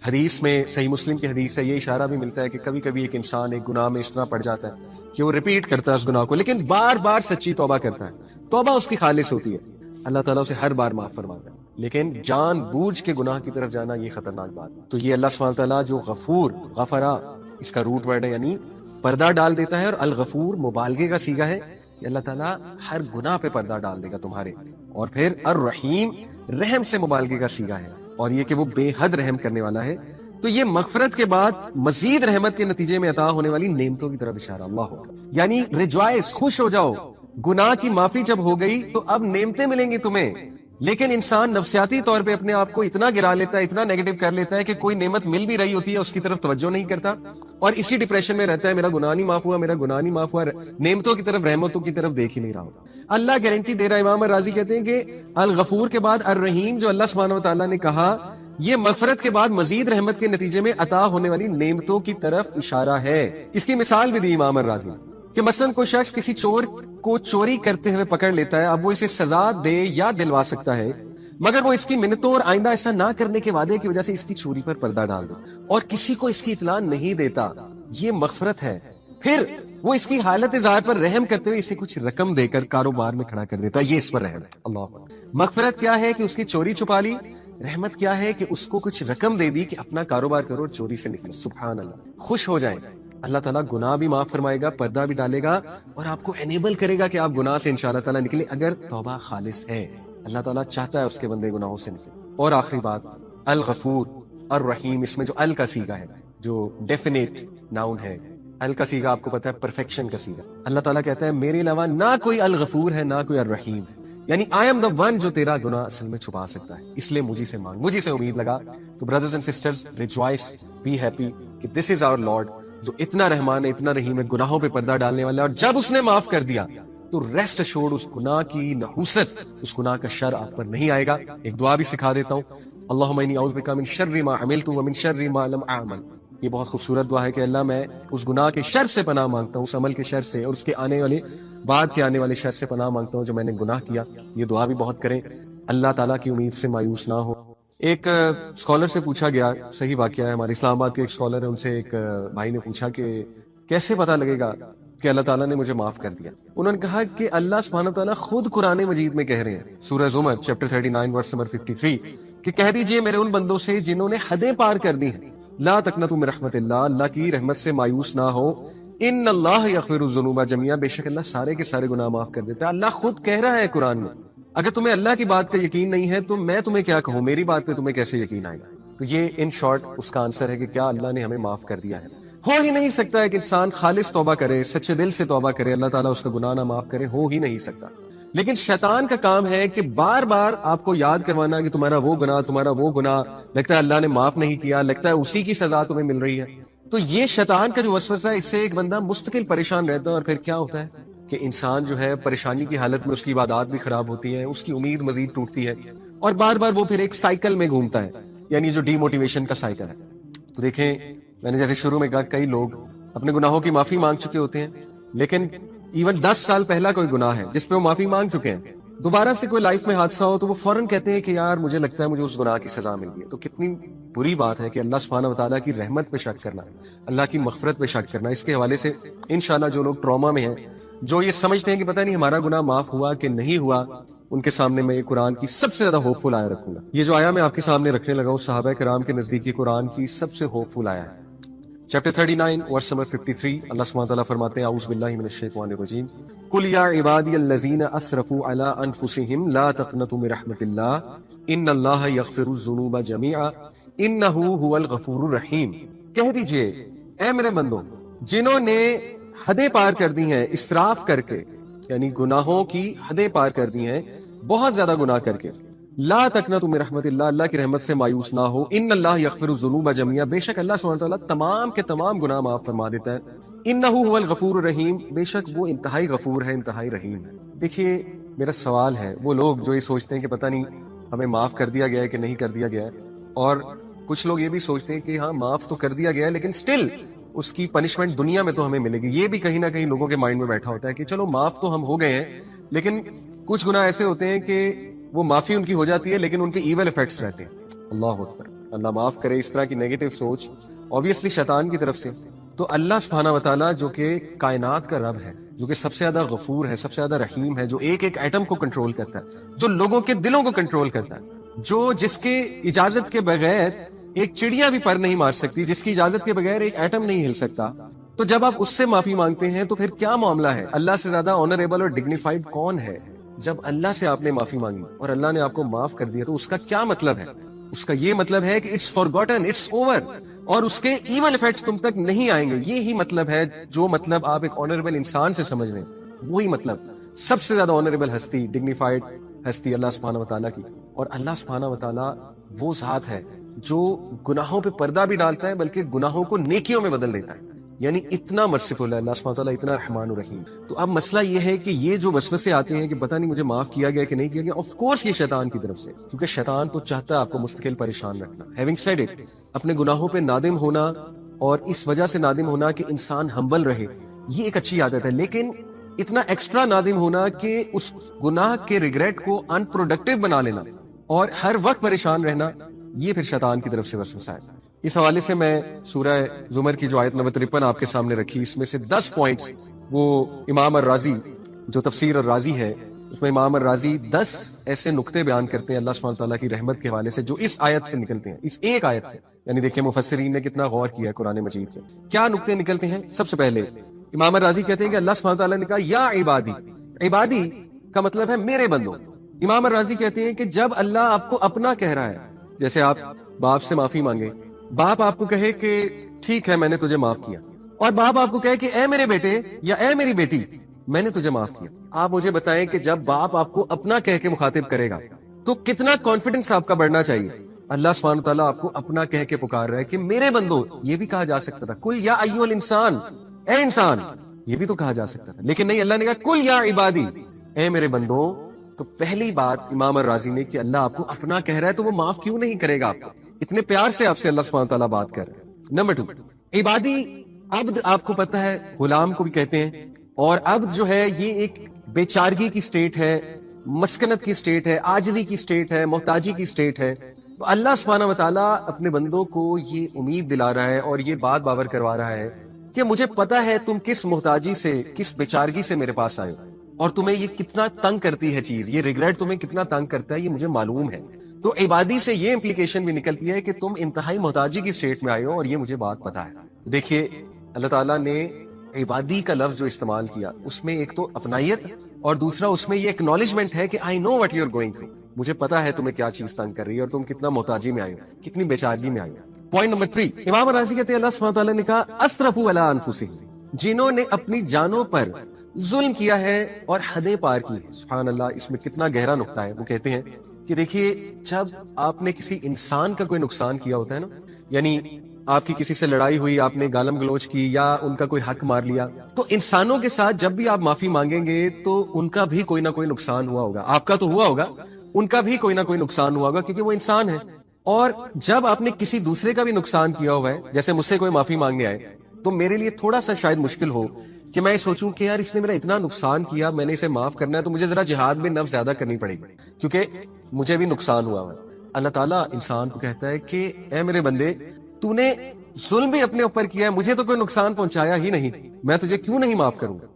حدیث میں، صحیح مسلم کی حدیث ہے، یہ اشارہ بھی ملتا ہے کہ کبھی کبھی ایک انسان ایک گناہ میں اس طرح پڑ جاتا ہے کہ وہ ریپیٹ کرتا ہے اس گناہ کو، لیکن بار بار سچی توبہ کرتا ہے، توبہ اس کی خالص ہوتی ہے، اللہ تعالیٰ اسے ہر بار معاف فرماتا ہے. لیکن جان بوجھ کے گناہ کی طرف جانا یہ خطرناک بات. تو یہ اللہ سبحانہ تعالیٰ جو غفور، غفرا اس کا روٹ ورڈ ہے، یعنی پردہ ڈال دیتا ہے، اور الغفور مبالغے کا صیغہ ہے کہ اللہ تعالیٰ ہر گناہ پہ پردہ ڈال دے گا تمہارے. اور پھر الرحیم رحم سے مبالغے کا صیغہ ہے، اور یہ کہ وہ بے حد رحم کرنے والا ہے. تو یہ مغفرت کے بعد مزید رحمت کے نتیجے میں عطا ہونے والی نعمتوں کی طرف اشارہ. اللہ اکبر. یعنی ریجوائس، خوش ہو جاؤ، گناہ کی معافی جب ہو گئی تو اب نعمتیں ملیں گی تمہیں. لیکن انسان نفسیاتی طور پہ اپنے آپ کو اتنا گرا لیتا ہے، اتنا نیگیٹو کر لیتا ہے کہ کوئی نعمت مل بھی رہی ہوتی ہے اس کی طرف توجہ نہیں کرتا، اور اسی ڈپریشن میں رہتا ہے، میرا گناہ نہیں معاف ہوا، میرا گناہ نہیں معاف ہوا، نعمتوں کی طرف، رحمتوں کی طرف دیکھ ہی نہیں رہا. اللہ گارنٹی دے رہا ہے. امام راضی کہتے ہیں کہ الغفور کے بعد الرحیم جو اللہ سبحانہ و تعالیٰ نے کہا، یہ مغفرت کے بعد مزید رحمت کے نتیجے میں عطا ہونے والی نعمتوں کی طرف اشارہ ہے. اس کی مثال بھی دی امام راضی کہ مثلا کوئی شخص کسی چور کو چوری کرتے ہوئے پکڑ لیتا ہے، اب وہ اسے سزا دے یا دلوا سکتا ہے، مگر وہ اس کی منتوں اور آئندہ ایسا نہ کرنے کے وعدے کی وجہ سے اس کی چوری پر پردہ ڈال دے اور کسی کو اس کی اطلاع نہیں دیتا. یہ مغفرت ہے. پھر وہ اس کی حالت ظاہر پر رحم کرتے ہوئے اسے کچھ رقم دے کر کاروبار میں کھڑا کر دیتا ہے. یہ اس پر رحم ہے. اللہ اکبر. مغفرت کیا ہے کہ اس کی چوری چھپا لی, رحمت کیا ہے کہ اس کو کچھ رقم دے دی کہ اپنا کاروبار کرو اور چوری سے نکلو. سبحان اللہ. خوش ہو جائیں, اللہ تعالیٰ گناہ بھی معاف فرمائے گا, پردہ بھی ڈالے گا اور آپ کو انیبل کرے گا کہ آپ گناہ سے انشاءاللہ تعالیٰ نکلے اگر توبہ خالص ہے. اللہ تعالیٰ چاہتا ہے اس کے بندے گناہوں سے نکلے. اور آخری بات, الغفور الرحیم, اس میں جو ال کا صیغہ ہے جو ڈیفینیٹ ناؤن ہے, ال کا صیغہ آپ کو پتا ہے پرفیکشن کا صیغہ. اللہ تعالیٰ کہتا ہے میرے علاوہ نہ کوئی الغفور ہے نہ کوئی الرحیم ہے, یعنی آئی ایم دا ون جو تیرا گناہ اصل میں چھپا سکتا ہے, اس لیے مجھے سے مانگ, مجھے سے امید لگا. تو brothers and sisters, rejoice, be happy کہ دس از آور لارڈ جو اتنا رحمان ہے, اتنا رحیم ہے, گناہوں پہ پردہ ڈالنے والا ہے. اور جب اس نے معاف کر دیا تو ریسٹ اشورڈ اس گناہ کی نحوست, اس گناہ کا شر آپ پر نہیں آئے گا. ایک دعا بھی سکھا دیتا ہوں, اللہم انی اعوذ بک من شر ما عملت ومن شر ما لم اعمل. یہ بہت خوبصورت دعا ہے کہ اللہ میں اس گناہ کے شر سے پناہ مانگتا ہوں, اس عمل کے شر سے اور اس کے آنے والے بعد کے آنے والے شر سے پناہ مانگتا ہوں جو میں نے گناہ کیا. یہ دعا بھی بہت کریں, اللہ تعالیٰ کی امید سے مایوس نہ ہو. ایک اسکالر سے پوچھا گیا, صحیح واقعہ ہے, ہمارے اسلام آباد کے ایک اسکالر ہے, ان سے ایک بھائی نے پوچھا کہ کیسے پتہ لگے گا کہ اللہ تعالیٰ نے مجھے معاف کر دیا. انہوں نے کہا کہ اللہ سبحانہ تعالیٰ خود قرآن مجید میں کہہ رہے ہیں, سورہ زمر چیپٹر 39 ورس نمبر 53, کہ کہہ دیجئے میرے ان بندوں سے جنہوں نے حدیں پار کر دی ہیں, لا تقنطوا من رحمت اللہ, اللہ کی رحمت سے مایوس نہ ہو, ان اللہ یغفر الذنوب جميعا, بے شک اللہ سارے کے سارے گناہ معاف کر دیتا ہے. اللہ خود کہہ رہا ہے قرآن میں. اگر تمہیں اللہ کی بات کا یقین نہیں ہے تو میں تمہیں کیا کہوں, میری بات پہ تمہیں کیسے یقین آئے گا. تو یہ ان شارٹ اس کا آنسر ہے کہ کیا اللہ نے ہمیں معاف کر دیا ہے. ہو ہی نہیں سکتا ہے کہ انسان خالص توبہ کرے, سچے دل سے توبہ کرے, اللہ تعالیٰ اس کا گناہ نہ معاف کرے, ہو ہی نہیں سکتا. لیکن شیطان کا کام ہے کہ بار بار آپ کو یاد کروانا کہ تمہارا وہ گناہ, تمہارا وہ گناہ, لگتا ہے اللہ نے معاف نہیں کیا, لگتا ہے اسی کی سزا تمہیں مل رہی ہے. تو یہ شیطان کا جو وسوسہ ہے, اس سے ایک بندہ مستقل پریشان رہتا ہے, اور پھر کیا ہوتا ہے کہ انسان جو ہے پریشانی کی حالت میں اس کی عبادات بھی خراب ہوتی ہیں, اس کی امید مزید ٹوٹتی ہے, اور بار بار وہ پھر ایک سائیکل میں گھومتا ہے, یعنی جو ڈی موٹیویشن کا سائیکل ہے. تو دیکھیں, میں نے جیسے شروع میں کہا, کئی لوگ اپنے گناہوں کی معافی مانگ چکے ہوتے ہیں, لیکن ایون 10 سال پہلا کوئی گناہ ہے جس پہ وہ معافی مانگ چکے ہیں, دوبارہ سے کوئی لائف میں حادثہ ہو تو وہ فوراً کہتے ہیں کہ یار مجھے لگتا ہے مجھے اس گناہ کی سزا مل گئی ہے. تو کتنی بری بات ہے کہ اللہ سبحانہ وتعالیٰ کی رحمت پہ شک کرنا, اللہ کی مغفرت پہ شک کرنا. اس کے حوالے سے انشاءاللہ جو لوگ ٹراما میں ہیں, جو یہ سمجھتے ہیں کہ پتہ نہیں ہمارا گناہ معاف ہوا کہ نہیں ہوا, ان کے سامنے میں یہ قرآن کی سب سے زیادہ ہوپ فل آیا رکھوں گا. یہ جو آیا میں آپ کے سامنے رکھنے لگا ہوں, صحابہ کرام کے نزدیک قرآن کی سب سے ہوپ فل آیا ہے. چیپٹر 39 ورس نمبر 53, اللہ سبحانہ وتعالیٰ فرماتے ہیں, اعوذ باللہ من الشیطان الرجیم, قل یا عبادی الذین اسرفوا علی انفسہم لا تقنطوا من رحمت اللہ ان اللہ یغفر الذنوب جميعا انہ هو الغفور الرحیم. کہہ دیجئے اے میرے بندوں جنہوں نے حدیں پار کر دی ہیں اسراف کر کے, یعنی گناہوں کی حدیں پار کر دی ہیں, بہت زیادہ گناہ کر کے, لا تقنطوا من رحمت اللہ, اللہ کی رحمت سے مایوس نہ ہو, ان اللہ یغفر الذنوب جميعا, بے شک اللہ سبحانہ وتعالیٰ تمام کے تمام گناہ معاف فرما دیتا ہے, انہ هو الغفور الرحیم, بے شک وہ انتہائی غفور ہے, انتہائی رحیم ہے. دیکھیے میرا سوال ہے, وہ لوگ جو یہ سوچتے ہیں کہ پتہ نہیں ہمیں معاف کر دیا گیا ہے کہ نہیں کر دیا گیا ہے, اور کچھ لوگ یہ بھی سوچتے ہیں کہ ہاں معاف تو کر دیا گیا ہے لیکن سٹل اس کی پنشمنٹ دنیا میں تو ہمیں ملے گی. یہ بھی کہیں نہ کہیں لوگوں کے مائنڈ میں بیٹھا ہوتا ہے کہ چلو معاف تو ہم ہو گئے ہیں, لیکن کچھ گناہ ایسے ہوتے ہیں کہ وہ معافی ان کی ہو جاتی ہے لیکن ان کے ایول ایفیکٹس رہتے ہیں. اللہ اکبر, اللہ معاف کرے. اس طرح کی نیگیٹو سوچ obviously شیطان کی طرف سے. تو اللہ سبحانہ وتعالیٰ جو کہ کائنات کا رب ہے, جو کہ سب سے زیادہ غفور ہے, سب سے زیادہ رحیم ہے, جو ایک ایک ایٹم کو کنٹرول کرتا ہے, جو لوگوں کے دلوں کو کنٹرول کرتا ہے, جو جس کے اجازت کے بغیر ایک چڑیا بھی پر نہیں مار سکتی, جس کی اجازت کے بغیر ایک ایٹم نہیں ہل سکتا, تو جب آپ اس سے معافی مانگتے ہیں تو پھر کیا معاملہ ہے؟ اللہ سے زیادہ آنریبل اور ڈگنیفائڈ کون ہے؟ جب اللہ سے آپ نے معافی مانگی اور اللہ نے آپ کو معاف کر دیا تو اس کا کیا مطلب ہے؟ اس کا یہ مطلب ہے کہ اٹس فارگوٹن, اٹس اوور, اور اس کے ایون ایفیکٹس تم تک نہیں آئیں گے. یہی مطلب ہے جو مطلب آپ ایک آنریبل انسان سے سمجھ رہے ہیں, وہی مطلب سب سے زیادہ آنریبل ہستی, ڈگنیفائڈ ہستی اللہ سبحانہ وتعالیٰ کی. اور اللہ سبحانہ وتعالیٰ وہ ذات ہے جو گناہوں پہ پردہ بھی ڈالتا ہے بلکہ گناہوں کو نیکیوں میں بدل دیتا ہے. یعنی اتنا مرسیفل ہے اللہ سبحانہ وتعالیٰ, اتنا رحمان الرحیم. تو اب مسئلہ یہ ہے کہ یہ جو وسوسے آتے ہیں کہ پتہ نہیں مجھے معاف کیا گیا کہ نہیں کیا گیا, آف کورس یہ شیطان کی طرف سے, کیونکہ شیطان تو چاہتا ہے آپ کو مستقل پریشان رکھنا. ہیونگ سیڈ اٹ, اپنے گناہوں پہ نادم ہونا اور اس وجہ سے نادم ہونا کہ انسان ہمبل رہے, یہ ایک اچھی عادت ہے. لیکن اتنا ایکسٹرا نادم ہونا کہ اس گناہ کے ریگریٹ کو ان پروڈکٹیو بنا لینا اور ہر وقت پریشان رہنا, یہ پھر شیطان کی طرف سے وسوسہ ہے. اس حوالے سے میں سورہ زمر کی جو آیت نمبر 53 آپ کے سامنے رکھی، اس میں سے 10 پوائنٹس وہ امام الرازی جو تفسیر الرازی ہے اس میں امام الرازی 10 ایسے نقطے بیان کرتے ہیں اللہ سبحانہ تعالیٰ کی رحمت کے حوالے سے جو اس آیت سے نکلتے ہیں، اس ایک آیت سے. یعنی دیکھیں مفسرین نے کتنا غور کیا ہے قرآن مجید سے. کیا نقطے نکلتے ہیں؟ سب سے پہلے امام الرازی کہتے ہیں کہ اللہ سبحانہ تعالیٰ نے کہا یا عبادی. عبادی کا مطلب ہے میرے بندوں. امام الرازی کہتے ہیں کہ جب اللہ آپ کو اپنا کہہ رہا ہے، جیسے آپ باپ سے معافی مانگے، باپ آپ کو کہے کہ ٹھیک ہے میں نے تجھے معاف کیا، اور باپ آپ کو کہے کہ اے میرے بیٹے یا اے میری بیٹی میں نے تجھے معاف کیا. آپ مجھے بتائیں کہ جب باپ آپ کو اپنا کہہ کے مخاطب کرے گا تو کتنا کانفیڈنس آپ کا بڑھنا چاہیے. اللہ سبحانہ تعالیٰ آپ کو اپنا کہہ کے پکار رہا ہے کہ میرے بندو. یہ بھی کہا جا سکتا تھا کل یا ایھا الانسان، اے انسان، یہ بھی تو کہا جا سکتا تھا، لیکن نہیں، اللہ نے کہا کل یا عبادی، اے میرے بندو. تو پہلی بات امام الرازی نے کہ اللہ آپ کو اپنا کہہ رہا ہے تو وہ معاف کیوں نہیں کرے گا آپ کو؟ اتنے پیار سے آپ سے اللہ سبحانہ تعالیٰ بات کر رہے ہیں. نمبر 2، عبادی، عبد آپ کو پتہ ہے غلام کو بھی کہتے ہیں، اور عبد جو ہے یہ ایک بیچارگی کی سٹیٹ ہے، مسکنت کی سٹیٹ ہے، عاجزی کی سٹیٹ ہے، محتاجی کی سٹیٹ ہے. تو اللہ سبحانہ وتعالیٰ اپنے بندوں کو یہ امید دلا رہا ہے اور یہ بات باور کروا رہا ہے کہ مجھے پتا ہے تم کس محتاجی سے، کس بیچارگی سے میرے پاس آئے ہو، اور تمہیں یہ کتنا تنگ کرتی ہے چیز، یہ ریگریٹ تمہیں کتنا تنگ کرتا ہے یہ مجھے معلوم ہے. تو عبادی سے یہ امپلیکیشن بھی نکلتی ہے کہ تم انتہائی محتاجی کی سٹیٹ میں آئے ہو اور یہ مجھے بات پتا ہے. دیکھیے اللہ تعالیٰ نے عبادی کا لفظ جو استعمال کیا اس میں ایک تو اپنائیت اور دوسرا اس میں یہ ایکنالجمنٹ ہے کہ I know what you are going through, مجھے پتا ہے تمہیں کیا چیز تنگ کر رہی ہے اور تم کتنا محتاجی میں آئے ہو، کتنی بیچارگی میں آئے ہو. پوائنٹ نمبر 3، امام راضی کہتے ہیں اللہ سبحانہ تعالیٰ نے کہا اسرفوا علی انفسہم، جنہوں نے اپنی جانوں پر ظلم کیا ہے اور حدیں پار کی ہیں. سبحان اللہ، اس میں کتنا گہرا نقطہ ہے. وہ کہتے ہیں کہ دیکھیے جب آپ نے کسی انسان کا کوئی نقصان کیا ہوتا ہے نا، یعنی آپ کی کسی سے لڑائی ہوئی، آپ نے گالم گلوچ کی یا ان کا کوئی حق مار لیا، تو انسانوں کے ساتھ جب بھی آپ معافی مانگیں گے تو ان کا بھی کوئی نہ کوئی نقصان ہوا ہوگا. آپ کا تو ہوا ہوگا، ان کا بھی کوئی نہ کوئی نقصان ہوا ہوگا کیونکہ وہ انسان ہے. اور جب آپ نے کسی دوسرے کا بھی نقصان کیا ہوا ہے، جیسے مجھ سے کوئی معافی مانگنے آئے، تو میرے لیے تھوڑا سا شاید مشکل ہو کہ میں سوچوں کہ یار اس نے میرا اتنا نقصان کیا، میں نے اسے معاف کرنا ہے تو مجھے ذرا جہاد میں نفس زیادہ کرنی پڑے گی کیونکہ مجھے بھی نقصان ہوا ہے. اللہ تعالیٰ انسان کو کہتا ہے کہ اے میرے بندے، تو نے ظلم بھی اپنے اوپر کیا ہے، مجھے تو کوئی نقصان پہنچایا ہی نہیں، میں تجھے کیوں نہیں معاف کروں گا.